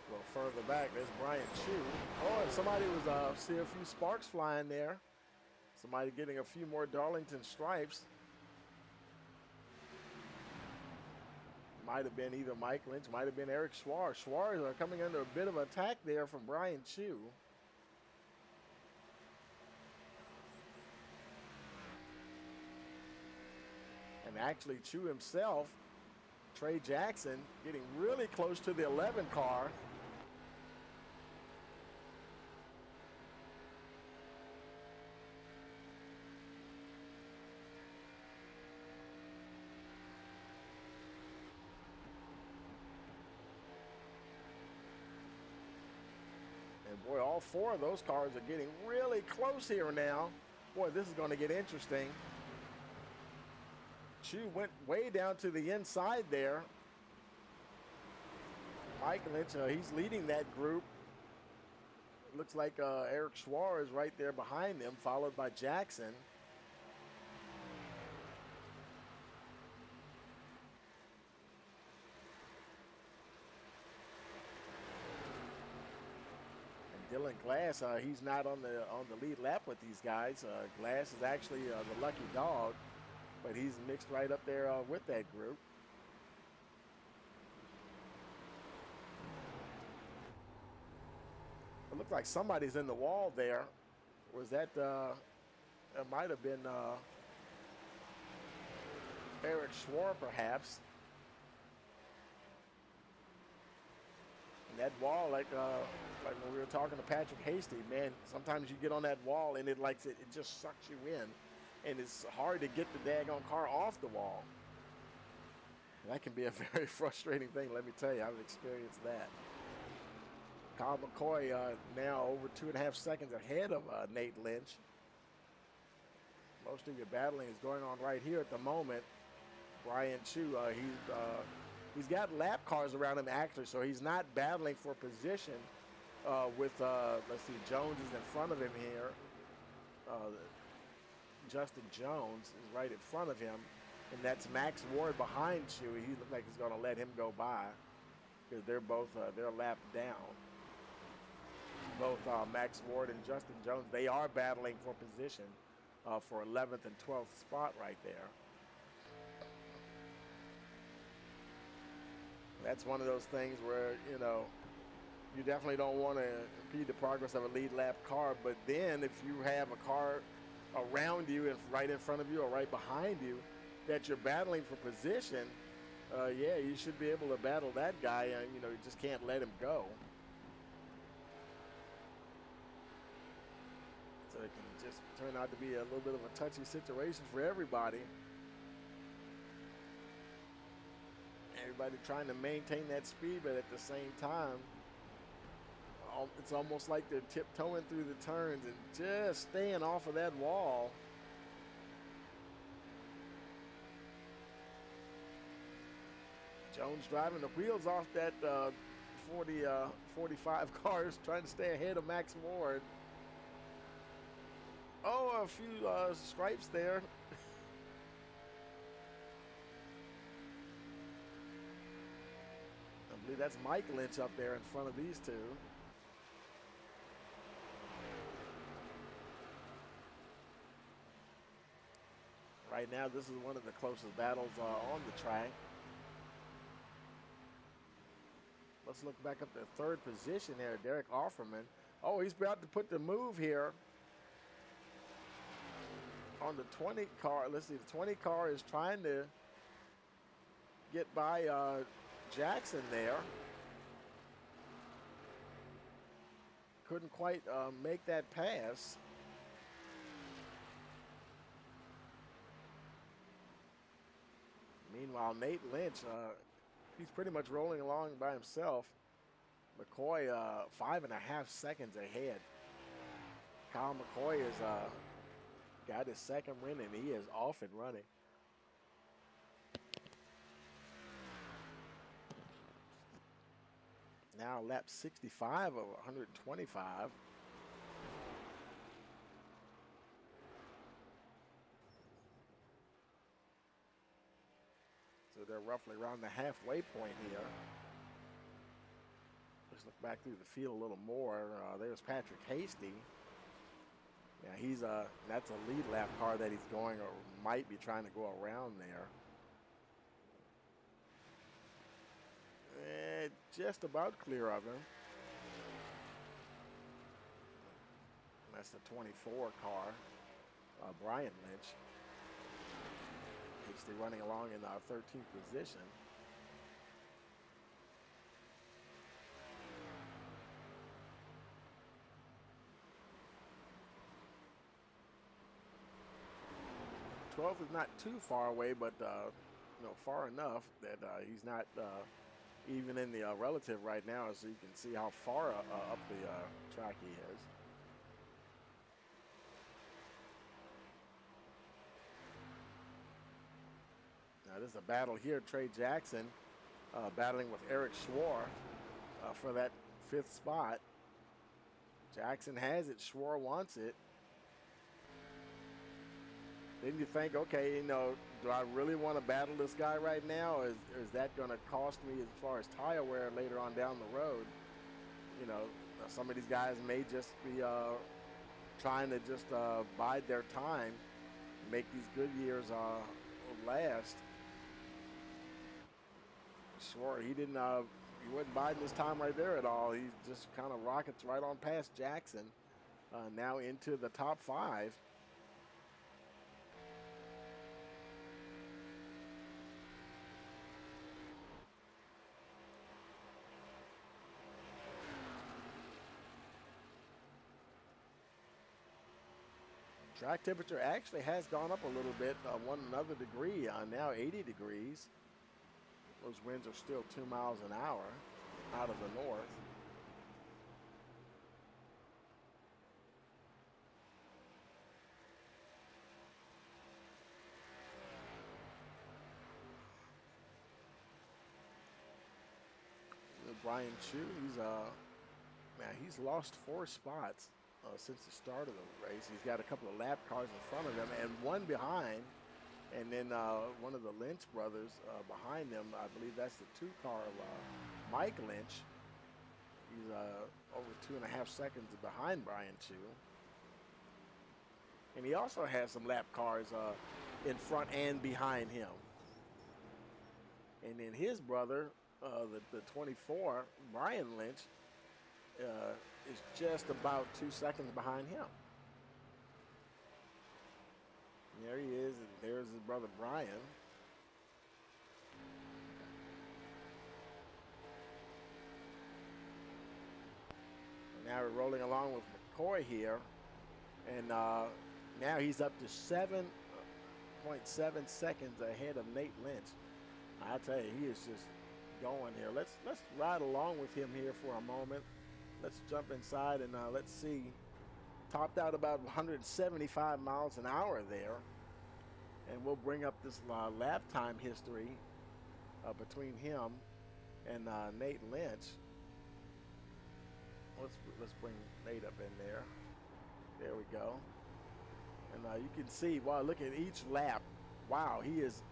A: A little further back, there's Brian Chu. Oh, and somebody was, see a few sparks flying there. Somebody getting a few more Darlington stripes. Might have been either Mike Lynch, might have been Eric Schwarz. Schwarz are coming under a bit of attack there from Brian Chu. And actually Chu himself, Trey Jackson, getting really close to the 11 car. And boy, all 4 of those cars are getting really close here now. Boy, this is going to get interesting. Chu went way down to the inside there. Mike Lynch, he's leading that group. It looks like Eric Schwarz is right there behind them, followed by Jackson. Dylan Glass, he's not on the lead lap with these guys. Glass is actually the lucky dog, but he's mixed right up there with that group. It looks like somebody's in the wall there. Was that, it might have been Eric Schwarz perhaps. And that wall, like when we were talking to Patrick Hasty, man, sometimes you get on that wall and it just sucks you in, and it's hard to get the daggone car off the wall. That can be a very frustrating thing, let me tell you. I've experienced that. Kyle McCoy now over 2.5 seconds ahead of Nate Lynch. Most of your battling is going on right here at the moment. Brian Chu, he's got lap cars around him actually, so he's not battling for position with, let's see, Jones is in front of him here. Justin Jones is right in front of him, and that's Max Ward behind Chewy. He looks like he's going to let him go by because they're both they're lapped down. Both Max Ward and Justin Jones, they are battling for position for 11th and 12th spot right there. That's one of those things where, you know, you definitely don't want to impede the progress of a lead lap car, but then if you have a car around you and right in front of you or right behind you that you're battling for position, yeah, you should be able to battle that guy, and you know, you just can't let him go. So it can just turn out to be a little bit of a touchy situation for everybody. Everybody trying to maintain that speed, but at the same time, it's almost like they're tiptoeing through the turns and just staying off of that wall. Jones driving the wheels off that 45 cars, trying to stay ahead of Max Ward. Oh, a few stripes there. I believe that's Mike Lynch up there in front of these two. Right now, this is one of the closest battles on the track. Let's look back up to third position there, Derek Offerman. Oh, he's about to put the move here on the 20 car. Let's see, the 20 car is trying to get by Jackson there. Couldn't quite make that pass. Meanwhile, Nate Lynch, he's pretty much rolling along by himself. McCoy, 5.5 seconds ahead. Kyle McCoy has got his second win, and he is off and running. Now lap 65 of 125. So they're roughly around the halfway point here. Let's look back through the field a little more. There's Patrick Hasty. Yeah, he's that's a lead lap car that he's going or might be trying to go around there. Just about clear of him. That's the 24 car, Brian Lynch. He's still running along in our 13th position. Twelfth is not too far away, but you know, far enough that he's not even in the relative right now, so you can see how far up the track he is. Now this is a battle here. Trey Jackson battling with Eric Schwarr for that 5th spot. Jackson has it. Schwarr wants it. Then you think, okay, you know, do I really want to battle this guy right now? Is that going to cost me as far as tire wear later on down the road? You know, some of these guys may just be trying to just bide their time, make these good years last. Sure, he wasn't biding his time right there at all. He just kind of rockets right on past Jackson, now into the top 5. Track temperature actually has gone up a little bit, 1 degree, now 80 degrees. Those winds are still 2 miles an hour out of the north. Brian Chu, he's lost 4 spots since the start of the race. He's got a couple of lap cars in front of him and one behind, and then one of the Lynch brothers behind them. I believe that's the 2-car of Mike Lynch. He's over 2.5 seconds behind Brian Chu. And he also has some lap cars in front and behind him. And then his brother, the 24, Brian Lynch, is just about 2 seconds behind him. There he is, and there's his brother Brian. And now we're rolling along with McCoy here, and now he's up to 7.7 seconds ahead of Nate Lynch. I tell you, he is just going here. Let's ride along with him here for a moment. Let's jump inside and let's see. Topped out about 175 miles an hour there, and we'll bring up this lap time history between him and Nate Lynch. Let's bring Nate up in there. There we go. And you can see, wow, look at each lap. Wow, he is,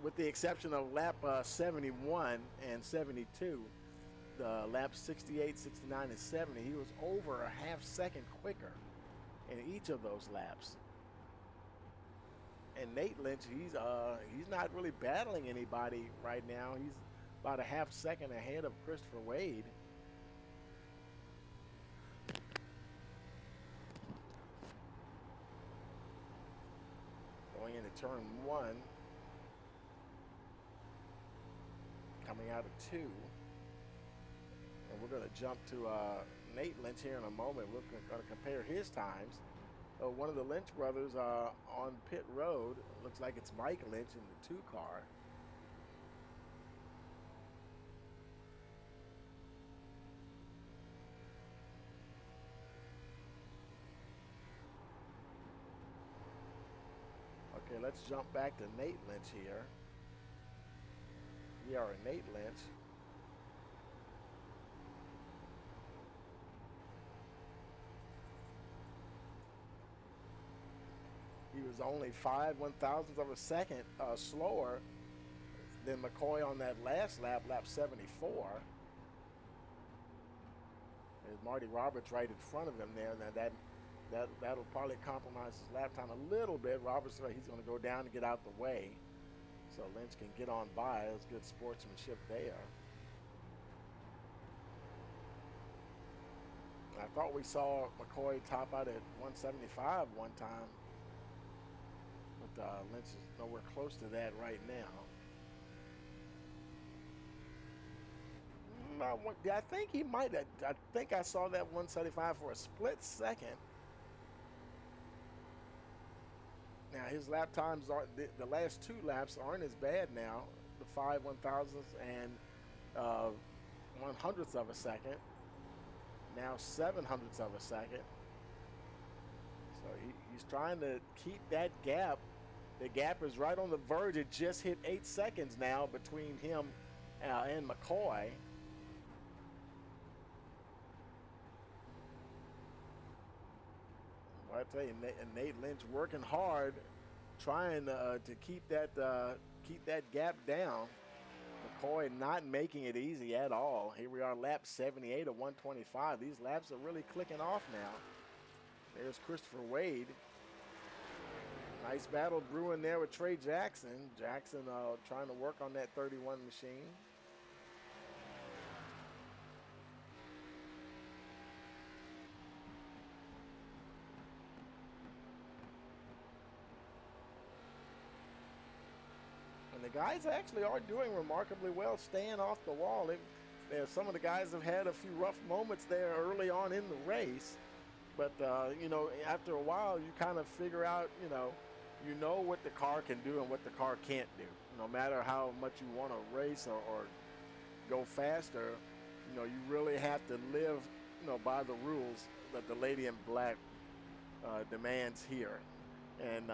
A: with the exception of lap 71 and 72, the laps 68, 69, and 70, he was over a half second quicker in each of those laps. And Nate Lynch, he's not really battling anybody right now. He's about a half second ahead of Christopher Wade. Going into turn 1. Coming out of 2. And we're going to jump to Nate Lynch here in a moment. We're going to compare his times. One of the Lynch brothers on pit road. Looks like it's Mike Lynch in the 2-car. Okay, let's jump back to Nate Lynch here. We are Nate Lynch. He was only 5/1000th of a second slower than McCoy on that last lap, lap 74. There's Marty Roberts right in front of him there. Now that'll probably compromise his lap time a little bit. Roberts, he's going to go down and get out the way, so Lynch can get on by. It was good sportsmanship there. I thought we saw McCoy top out at 175 one time. But Lynch is nowhere close to that right now. I think he might have. I think I saw that 175 for a split second. Now his lap times are the last 2 laps aren't as bad now. The 5/1000ths and 100ths of a second. Now 700ths of a second. So he's trying to keep that gap. The gap is right on the verge. It just hit 8 seconds now between him and McCoy. Well, I tell you, Nate Lynch working hard, trying to keep that gap down. McCoy not making it easy at all. Here we are, lap 78 of 125. These laps are really clicking off now. There's Christopher Wade. Nice battle brewing there with Trey Jackson. Jackson trying to work on that 31 machine. And the guys actually are doing remarkably well, staying off the wall. Some of the guys have had a few rough moments there early on in the race. But, you know, after a while, you kind of figure out, you know, you know what the car can do and what the car can't do. No matter how much you want to race or go faster, you really have to live, by the rules that the lady in black demands here. And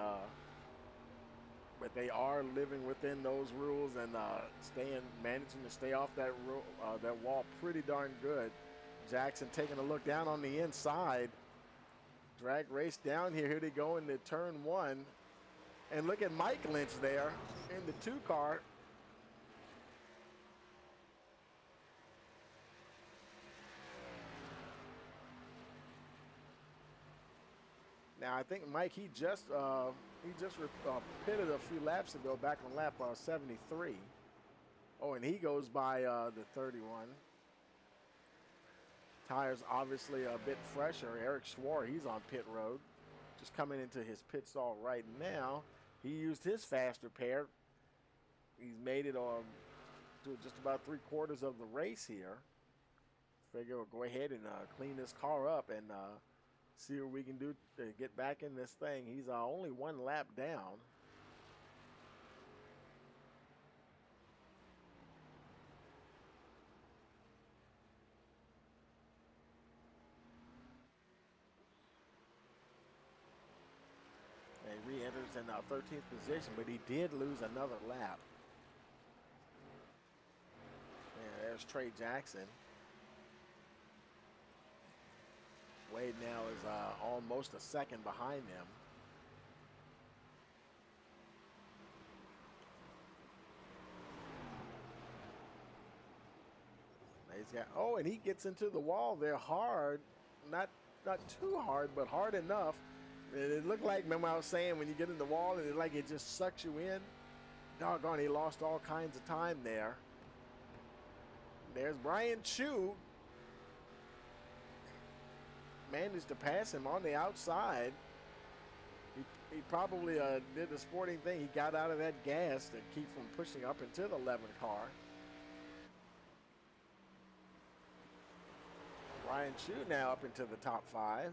A: but they are living within those rules and managing to stay off that wall pretty darn good. Jackson taking a look down on the inside. Drag race down here. Here they go into turn one. And look at Mike Lynch there in the 2 car. Now I think Mike, he just pitted a few laps ago, back on lap 73. Oh, and he goes by the 31. Tires obviously a bit fresher. Eric Schwarr, he's on pit road, just coming into his pit stall right now. He used his faster pair. He's made it to just about 3/4 of the race here. Figure we'll go ahead and clean this car up and see what we can do to get back in this thing. He's only 1 lap down. And he re-enters in 13th position, but he did lose another lap. And there's Trey Jackson. Wade now is almost a second behind them. And he gets into the wall there hard, not too hard, but hard enough. It looked like, remember I was saying, when you get in the wall, it just sucks you in. Doggone, he lost all kinds of time there. There's Brian Chu. Managed to pass him on the outside. He probably did the sporting thing. He got out of that gas to keep from pushing up into the 11 car. Brian Chu now up into the top 5.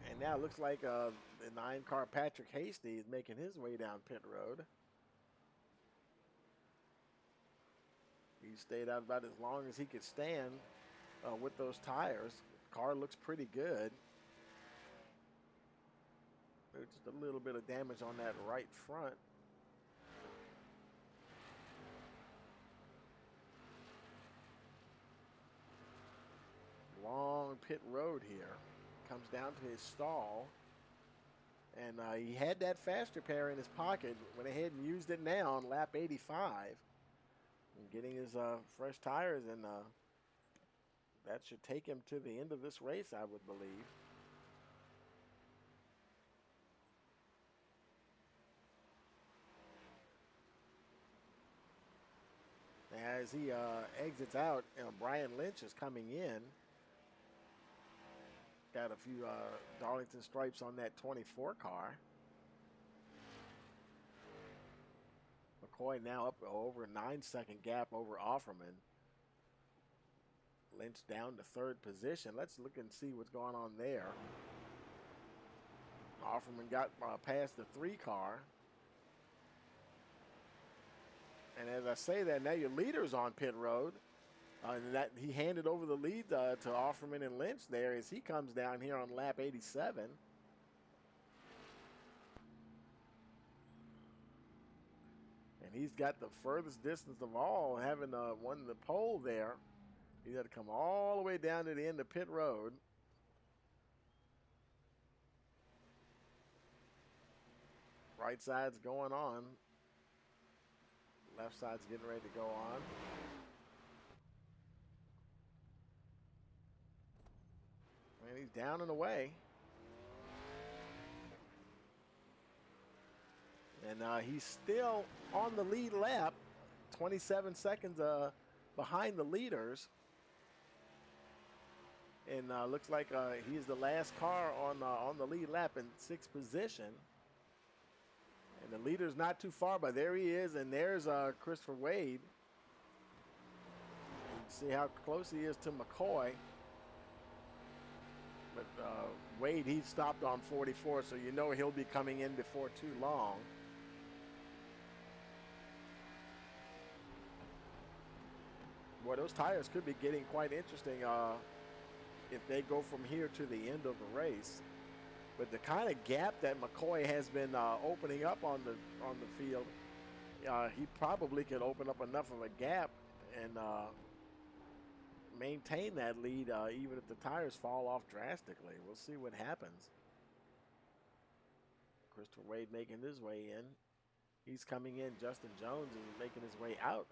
A: And now it looks like the 9 car Patrick Hasty is making his way down pit road. He stayed out about as long as he could stand with those tires. Car looks pretty good. There's just a little bit of damage on that right front. Long pit road here. Comes down to his stall. And he had that faster pair in his pocket. Went ahead and used it now on lap 85. And getting his fresh tires, and that should take him to the end of this race, I would believe. As he exits out, Brian Lynch is coming in. Got a few Darlington stripes on that 24 car. McCoy now up over a 9-second gap over Offerman. Lynch down to 3rd position. Let's look and see what's going on there. Offerman got past the 3 car. And as I say that, now your leader's on pit road. And that he handed over the lead to Offerman and Lynch there as he comes down here on lap 87. And he's got the furthest distance of all, having won the pole there. He's got to come all the way down to the end of pit road. Right side's going on. Left side's getting ready to go on. And he's down and away. And he's still on the lead lap, 27 seconds behind the leaders. And looks like he's the last car on the lead lap in 6th position. And the leader's not too far, but there he is, and there's Christopher Wade. See how close he is to McCoy. But Wade, he stopped on 44, so you know he'll be coming in before too long. Boy, those tires could be getting quite interesting if they go from here to the end of the race. But the kind of gap that McCoy has been opening up on the field, he probably could open up enough of a gap and maintain that lead even if the tires fall off drastically. We'll see what happens. Christopher Wade making his way in. He's coming in. Justin Jones is making his way out.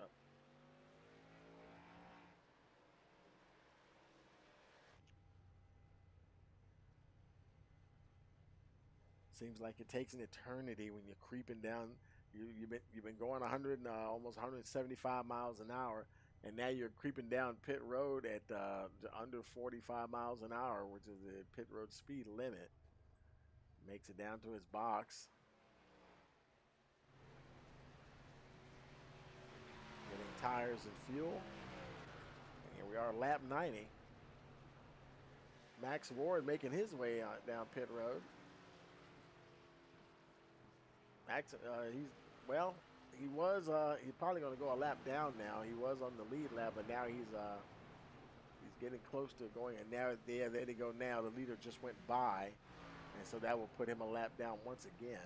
A: Seems like it takes an eternity when you're creeping down. You've been going 100, almost 175 miles an hour, and now you're creeping down pit road at under 45 miles an hour, which is the pit road speed limit. Makes it down to his box. Getting tires and fuel. And here we are, lap 90. Max Ward making his way down pit road. Max, he's probably going to go a lap down now. He was on the lead lap, but now he's getting close to going. And now there they go. Now the leader just went by, and so that will put him a lap down once again.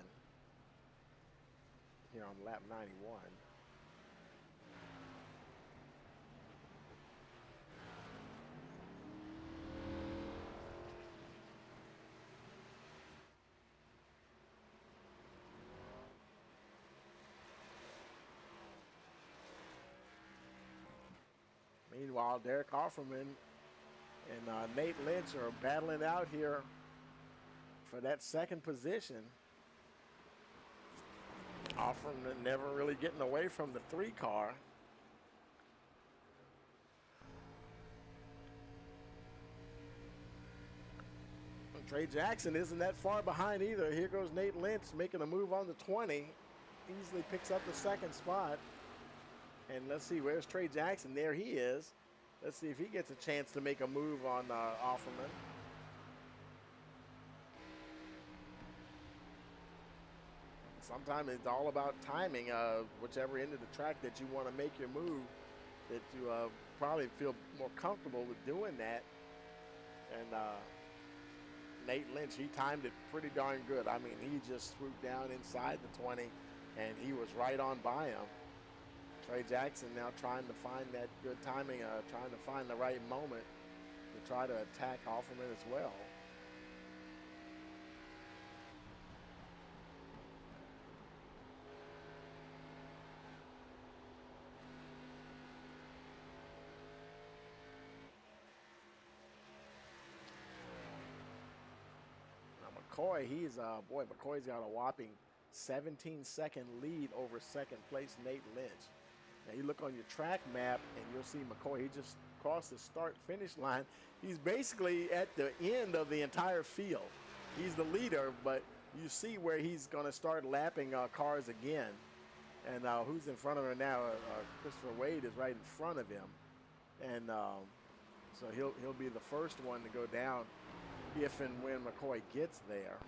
A: Here on lap 91. Meanwhile, Derek Offerman and Nate Lynch are battling out here for that second position. Offerman never really getting away from the 3 car. And Trey Jackson isn't that far behind either. Here goes Nate Lynch making a move on the 20. Easily picks up the second spot. And let's see, where's Trey Jackson? There he is. Let's see if he gets a chance to make a move on Offerman. Sometimes it's all about timing, whichever end of the track that you want to make your move, that you probably feel more comfortable with doing that. And Nate Lynch, he timed it pretty darn good. I mean, he just swooped down inside the 20, and he was right on by him. Trey Jackson now trying to find that good timing, trying to find the right moment to try to attack Offerman as well. Now McCoy, McCoy's got a whopping 17-second lead over second place Nate Lynch. Now you look on your track map and you'll see McCoy, he just crossed the start-finish line. He's basically at the end of the entire field. He's the leader, but you see where he's going to start lapping cars again. And who's in front of him now? Christopher Wade is right in front of him. And so he'll be the first one to go down if and when McCoy gets there.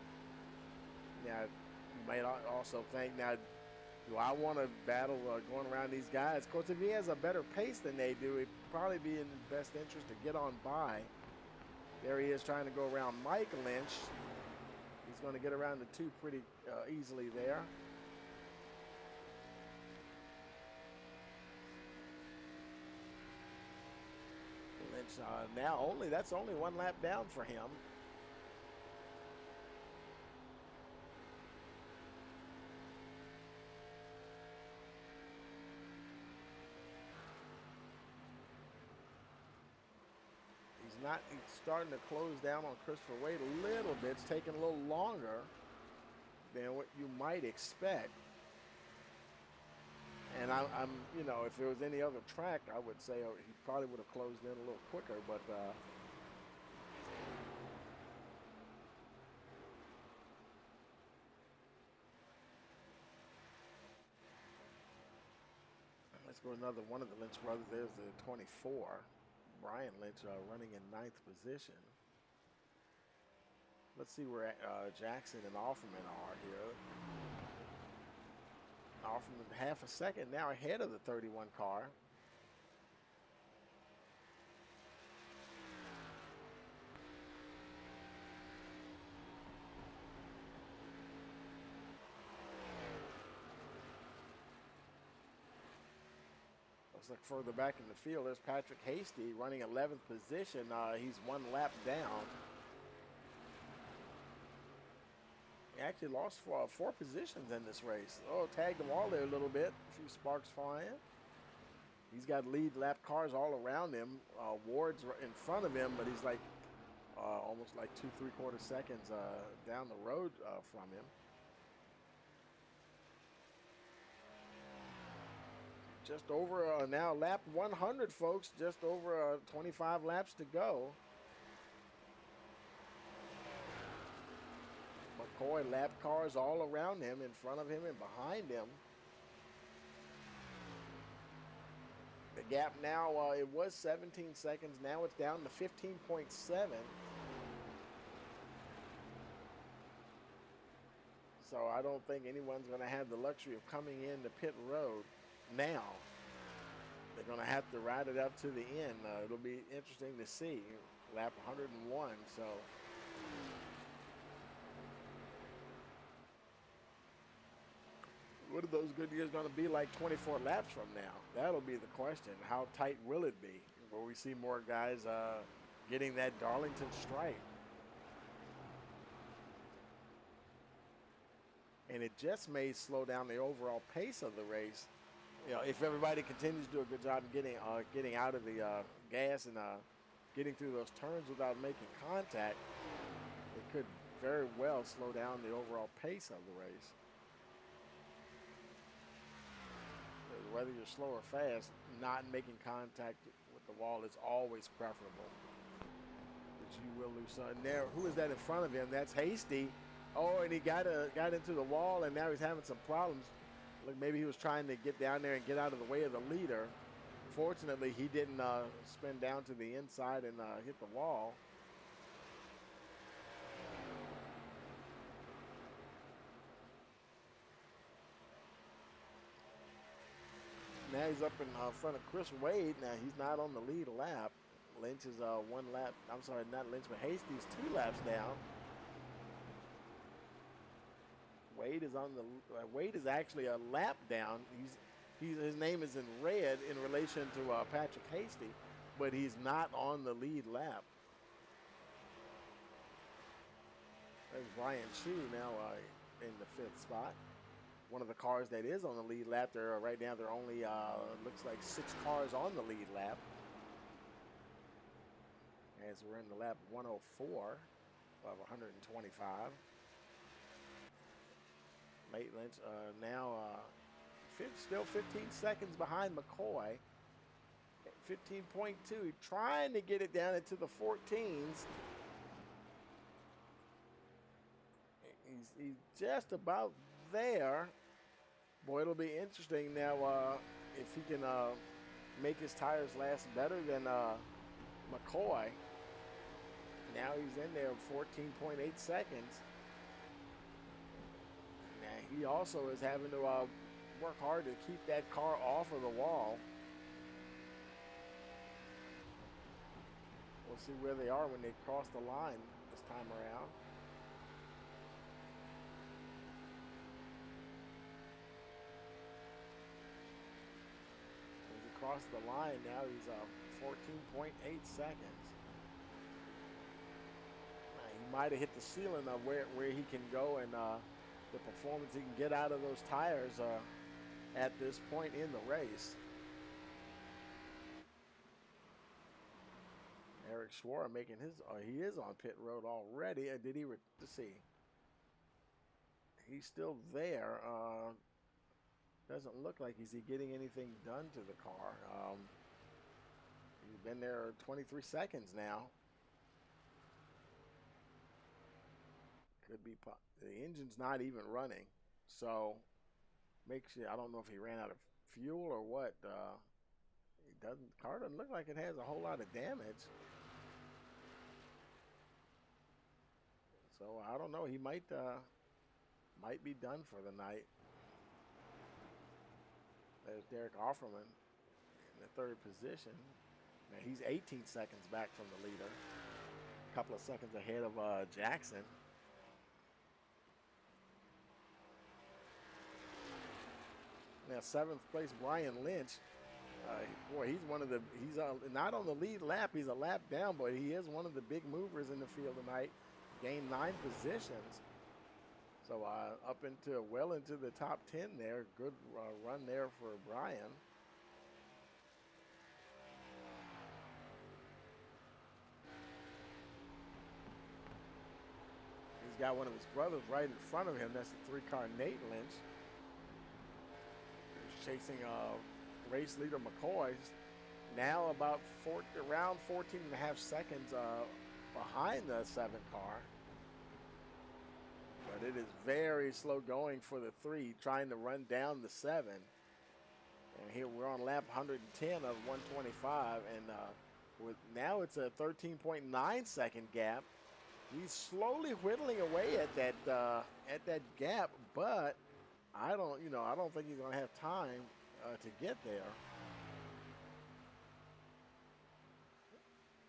A: Now, you might also think, now, do I want to battle going around these guys? Of course, if he has a better pace than they do, it'd probably be in his best interest to get on by. There he is trying to go around Mike Lynch. He's going to get around the 2 pretty easily there. Lynch now that's only 1 lap down for him. He's starting to close down on Christopher Wade a little bit. It's taking a little longer than what you might expect. And I'm if it was any other track, I would say he probably would have closed in a little quicker, but let's go another one of the Lynch brothers. There's the 24. Brian Lynch running in 9th position. Let's see where Jackson and Offerman are here. Offerman half a second now ahead of the 31 car. Looks like further back in the field, there's Patrick Hasty running 11th position. He's 1 lap down. He actually lost 4 positions in this race. Oh, tagged them all there a little bit. A few sparks flying. He's got lead lap cars all around him. Ward's in front of him, but he's like almost like 2 3/4 seconds down the road from him. Just over now lap 100, folks. Just over 25 laps to go. McCoy lap cars all around him, in front of him and behind him. The gap now, it was 17 seconds. Now it's down to 15.7. So I don't think anyone's going to have the luxury of coming in to pit road now. They're going to have to ride it up to the end. It'll be interesting to see. Lap 101, so. What are those good years going to be like 24 laps from now? That'll be the question. How tight will it be? Will we see more guys getting that Darlington stripe? And it just may slow down the overall pace of the race. You know, if everybody continues to do a good job of getting out of the gas and getting through those turns without making contact, it could very well slow down the overall pace of the race. Whether you're slow or fast, not making contact with the wall is always preferable. But you will lose some. There, who is that in front of him? That's Hasty. Oh, and he got into the wall, and now he's having some problems. Look, maybe he was trying to get down there and get out of the way of the leader. Fortunately, he didn't spin down to the inside and hit the wall. Now he's up in front of Chris Wade. Now he's not on the lead lap. Lynch is 1 lap. I'm sorry, not Lynch, but Hasty's 2 laps down. Wade is on the. Wade is actually a lap down. His name is in red in relation to Patrick Hasty, but he's not on the lead lap. There's Brian Chu now in the 5th spot. One of the cars that is on the lead lap. There right now, there are only looks like 6 cars on the lead lap. As we're in the lap 104 of 125. Nate Lynch now still 15 seconds behind McCoy. 15.2, trying to get it down into the 14s. He's just about there. Boy, it'll be interesting now if he can make his tires last better than McCoy. Now he's in there 14.8 seconds. Now he also is having to work hard to keep that car off of the wall. We'll see where they are when they cross the line this time around. As he crosses the line now, he's 14.8 seconds. He might have hit the ceiling of where he can go and the performance he can get out of those tires at this point in the race. Eric Schwarr making his, he is on pit road already. Did he, let's see. He's still there. Doesn't look like he's getting anything done to the car. He's been there 23 seconds now. Could be, the engine's not even running. So make sure, I don't know if he ran out of fuel or what. Car doesn't look like it has a whole lot of damage. So I don't know. He might be done for the night. There's Derek Offerman in the third position. Now he's 18 seconds back from the leader. A couple of seconds ahead of Jackson. Now seventh place Brian Lynch. Boy, he's not on the lead lap. He's a lap down, but he is one of the big movers in the field tonight. Gained 9 positions. So well into the top 10 there. Good run there for Brian. He's got one of his brothers right in front of him. That's the 3-car Nate Lynch. He's chasing race leader McCoy's. Now about around 14 and a half seconds behind the 7-car. But it is very slow going for the 3, trying to run down the 7. And here we're on lap 110 of 125, and now it's a 13.9 second gap. He's slowly whittling away at that gap, but I don't think he's gonna have time to get there.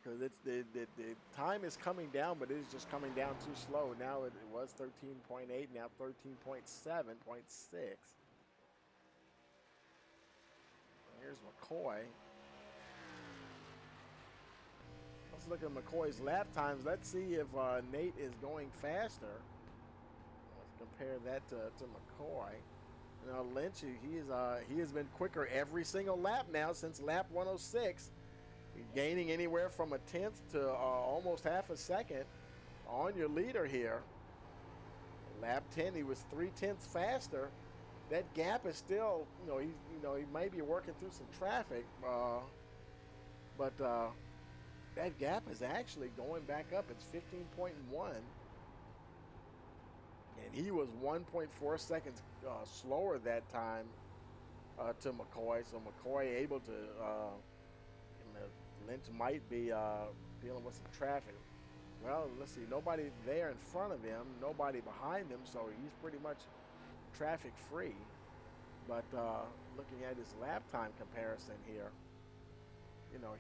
A: Because the time is coming down, but it is just coming down too slow. Now it was 13.8, now 13.7.6. Here's McCoy. Let's look at McCoy's lap times. Let's see if Nate is going faster. Let's compare that to McCoy. Now Lynch, he has been quicker every single lap now since lap 106. Gaining anywhere from a tenth to almost half a second on your leader here. Lap 10, he was 3/10 faster. That gap is still, he might be working through some traffic, but that gap is actually going back up. It's 15.1, and he was 1.4 seconds slower that time to McCoy. So McCoy able to. Lynch might be dealing with some traffic. Well, let's see. Nobody there in front of him, nobody behind him, so he's pretty much traffic free. But looking at his lap time comparison here,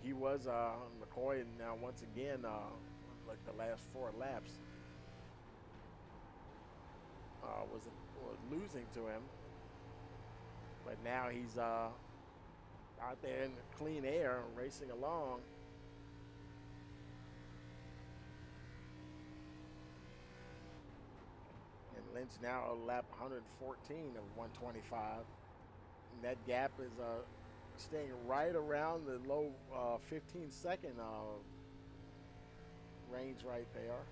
A: he was McCoy now once again like the last 4 laps was losing to him. But now he's out there in the clean air, racing along. And Lynch now on lap 114 of 125. And that gap is staying right around the low 15-second range right there.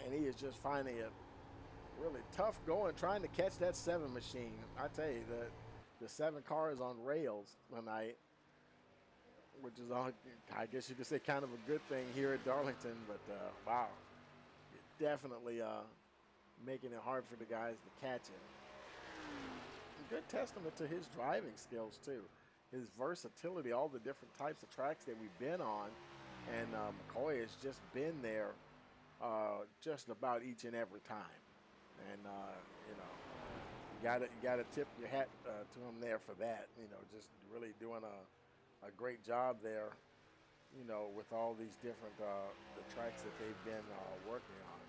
A: And he is just finding it really tough going, trying to catch that 7 machine. I tell you, the 7 car is on rails tonight, which is, I guess you could say, kind of a good thing here at Darlington. But wow, definitely making it hard for the guys to catch him. Good testament to his driving skills too, his versatility, all the different types of tracks that we've been on, and McCoy has just been there just about each and every time. And you gotta tip your hat to him there for that. Just really doing a great job there. With all these different the tracks that they've been working on.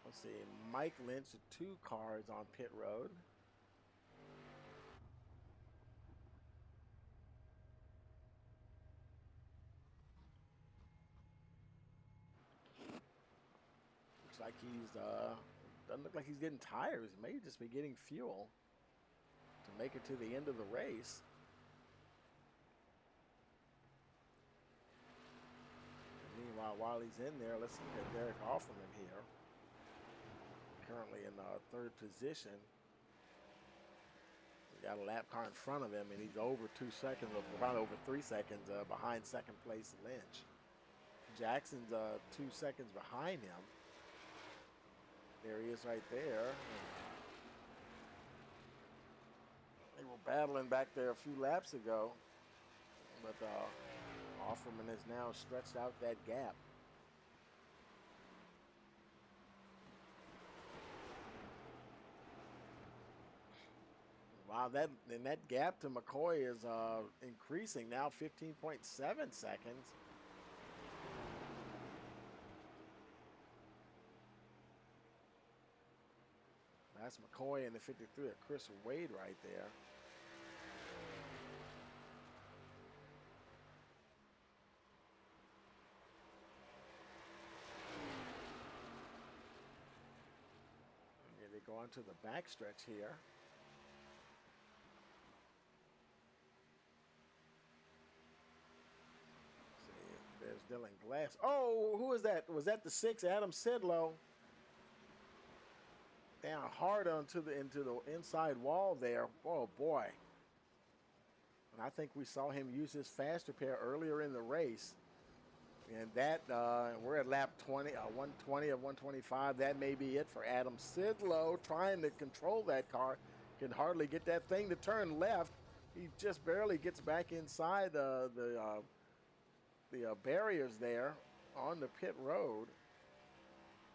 A: Let's see, Mike Lynch, 2 cars on pit road. Looks like he's doesn't look like he's getting tires. He may just be getting fuel to make it to the end of the race. And meanwhile, while he's in there, let's look at Derek Offerman here. Currently in 3rd position. got a lap car in front of him, and he's over 2 seconds, about over 3 seconds behind second place Lynch. Jackson's 2 seconds behind him. There he is right there. They were battling back there a few laps ago, but Offerman has now stretched out that gap. Wow, that gap to McCoy is increasing now, 15.7 seconds. That's McCoy in the 53 of Chris Wade right there. Okay, they go on to the backstretch here. See, there's Dylan Glass. Oh, who is that? Was that the 6, Adam Sidlow? Down hard into the inside wall there. Oh boy. And I think we saw him use his faster pair earlier in the race. And that, we're at lap 120 of 125. That may be it for Adam Sidlow, trying to control that car. Can hardly get that thing to turn left. He just barely gets back inside the barriers there on the pit road.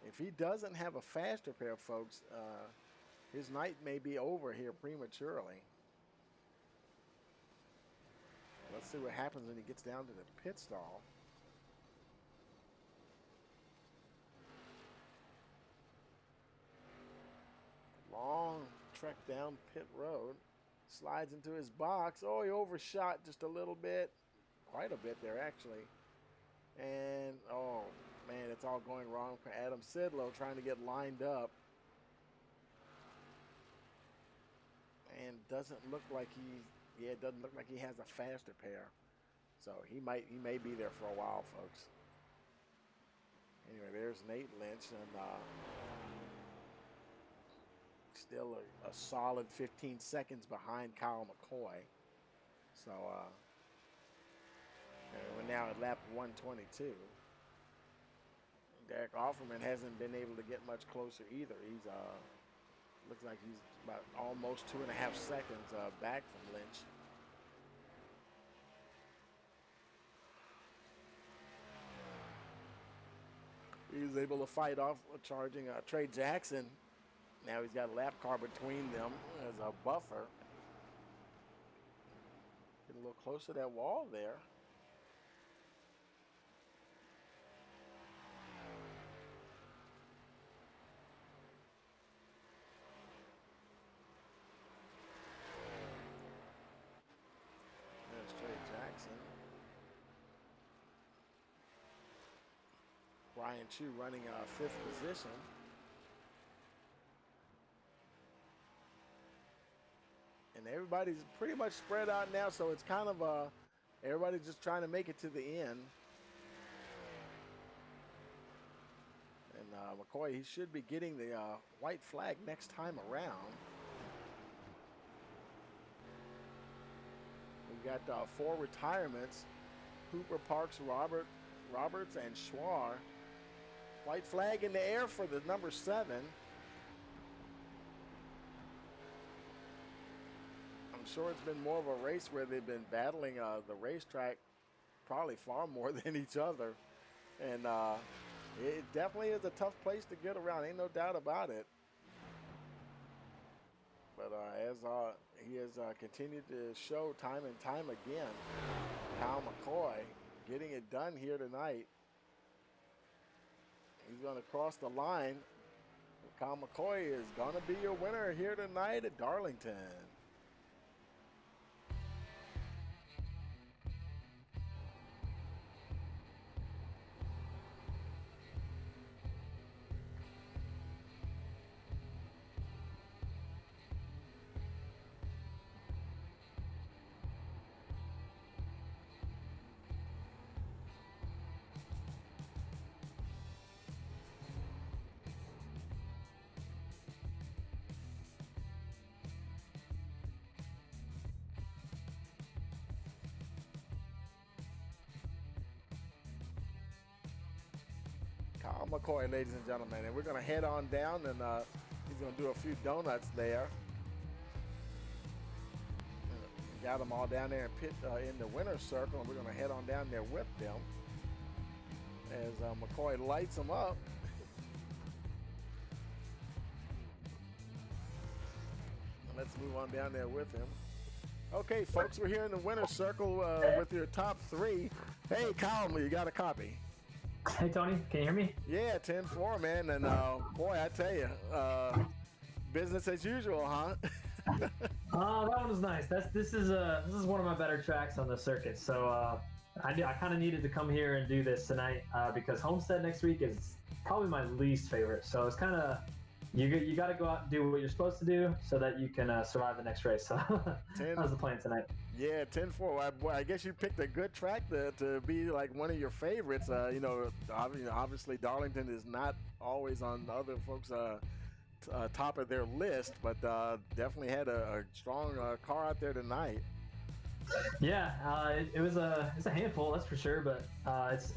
A: If he doesn't have a faster pair, folks, his night may be over here prematurely. Let's see what happens when he gets down to the pit stall. Long trek down pit road. Slides into his box. Oh, he overshot just a little bit. Quite a bit there, actually. And, oh, man, it's all going wrong for Adam Sidlow trying to get lined up. And doesn't look like it doesn't look like he has a faster pair. So he may be there for a while, folks. Anyway, there's Nate Lynch, and still a solid 15 seconds behind Kyle McCoy. So we're now at lap 122. Derek Offerman hasn't been able to get much closer either. He's looks like he's about almost 2.5 seconds back from Lynch. He was able to fight off charging Trey Jackson. Now he's got a lap car between them as a buffer. Get a little closer to that wall there. There's Trey Jackson. Brian Chu running 5th position. And everybody's pretty much spread out now, so it's kind of everybody's just trying to make it to the end. And McCoy, he should be getting the white flag next time around. We've got 4 retirements: Hooper, Parks, Roberts, and Schwar. White flag in the air for the number 7. I'm sure it's been more of a race where they've been battling the racetrack probably far more than each other. And it definitely is a tough place to get around, ain't no doubt about it. But as he has continued to show time and time again, Kyle McCoy getting it done here tonight. He's going to cross the line. Kyle McCoy is going to be your winner here tonight at Darlington. Kyle McCoy, ladies and gentlemen. And we're going to head on down, and he's going to do a few donuts there. Got them all down there in the winner's circle, and we're going to head on down there with them as McCoy lights them up. Let's move on down there with him. Okay, folks, we're here in the winner's circle with your top three. Hey, Kyle, you got a copy?
D: Hey, Tony, can you hear me?
A: Yeah, 10-4, man. And boy, I tell you, business as usual, huh?
D: Oh, that one was nice. This is one of my better tracks on the circuit. So I kind of needed to come here and do this tonight because Homestead next week is probably my least favorite. So it's kind of you got to go out and do what you're supposed to do so that you can survive the next race. So that was the plan tonight.
A: Yeah, 10-4. I guess you picked a good track to be like one of your favorites. Obviously Darlington is not always on other folks' top of their list, but definitely had a strong car out there tonight.
D: Yeah, it's a handful, that's for sure. But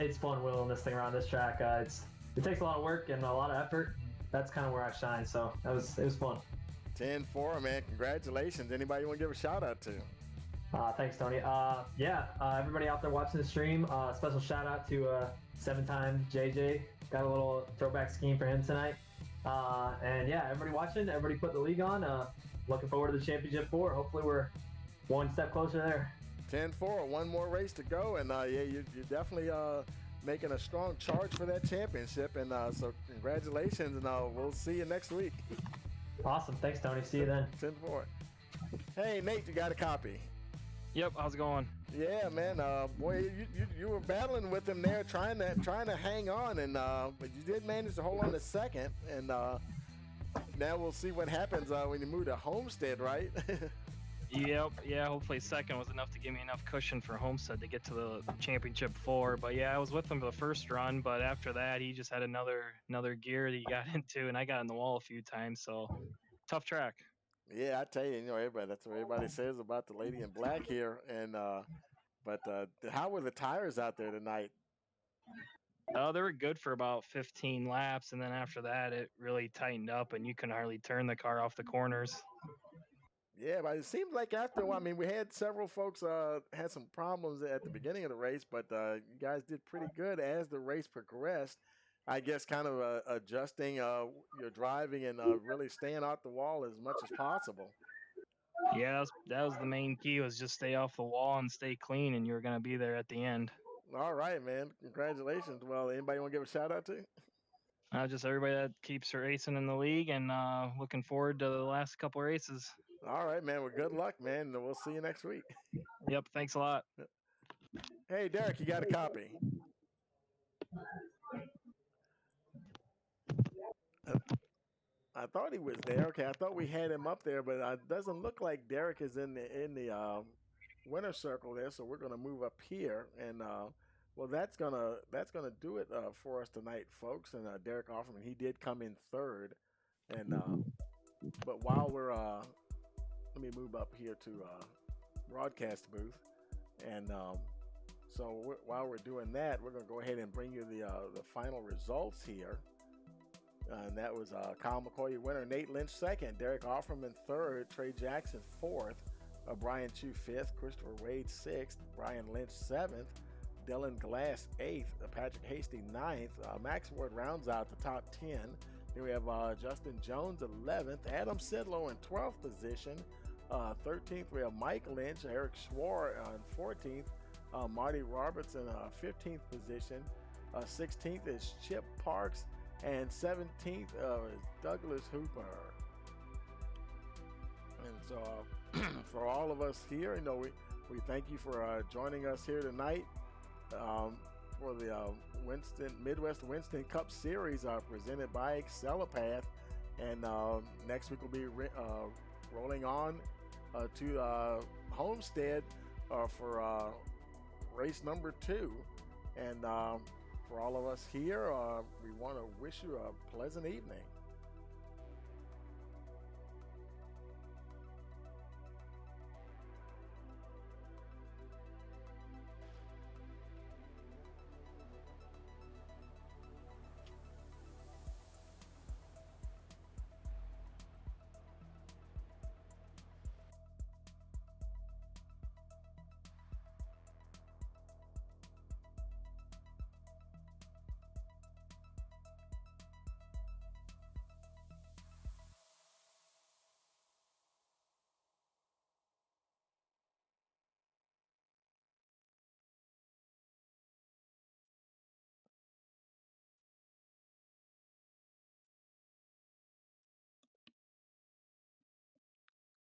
D: it's fun wheeling this thing around this track. It takes a lot of work and a lot of effort. That's kind of where I shine. So it was fun.
A: 10-4, man. Congratulations. Anybody you want to give a shout out to?
D: Thanks, Tony. Everybody out there watching the stream, special shout out to 7-time JJ. Got a little throwback scheme for him tonight. Everybody watching, everybody put the league on. Looking forward to the Championship 4. Hopefully we're one step closer there.
A: 10-4, one more race to go. And you're definitely making a strong charge for that championship. And so congratulations, and we'll see you next week.
D: Awesome. Thanks, Tony. See you then.
A: 10-4. Hey, Nate, you got a copy?
E: Yep, how's it going?
A: Yeah, man. Boy, you were battling with him there, trying to hang on, and but you did manage to hold on to second. And now we'll see what happens when you move to Homestead, right?
E: Yep, yeah. Hopefully, second was enough to give me enough cushion for Homestead to get to the Championship 4. But yeah, I was with him for the first run, but after that, he just had another gear that he got into, and I got in the wall a few times. So tough track.
A: Yeah, I tell you, everybody, that's what everybody says about the Lady in Black here. And but how were the tires out there tonight?
E: They were good for about 15 laps, and then after that, it really tightened up, and you couldn't hardly turn the car off the corners.
A: Yeah, but it seemed like after a while, I mean, we had several folks had some problems at the beginning of the race, but you guys did pretty good as the race progressed. I guess kind of adjusting your driving and really staying off the wall as much as possible.
E: Yeah, that was the main key, was just stay off the wall and stay clean, and you were going to be there at the end.
A: All right, man. Congratulations. Well, anybody want to give a shout out to?
E: Just everybody that keeps racing in the league, and looking forward to the last couple races.
A: All right, man. Well, good luck, man. And we'll see you next week.
E: Yep, thanks a lot.
A: Hey, Derek, you got a copy? I thought he was there. Okay, I thought we had him up there, but it doesn't look like Derek is in the winner's circle there. So we're gonna move up here, and well, that's gonna do it for us tonight, folks. And Derek Offerman, he did come in third, and but while we're let me move up here to broadcast booth, and so while we're doing that, we're gonna go ahead and bring you the final results here. And that was Kyle McCoy, winner, Nate Lynch second, Derek Offerman third, Trey Jackson fourth, Brian Chu fifth, Christopher Wade sixth, Brian Lynch seventh, Dylan Glass eighth, Patrick Hasty ninth, Max Ward rounds out the top 10. Then we have Justin Jones 11th, Adam Sidlow in 12th position, 13th we have Mike Lynch, Eric Schwarr on 14th, Marty Roberts in 15th position, 16th is Chip Parks, and 17th is Douglas Hooper. And so for all of us here, we thank you for joining us here tonight for the Midwest Winston Cup Series presented by Excellipath. And next week we'll be rolling on to Homestead for race number 2. And for all of us here, we want to wish you a pleasant evening.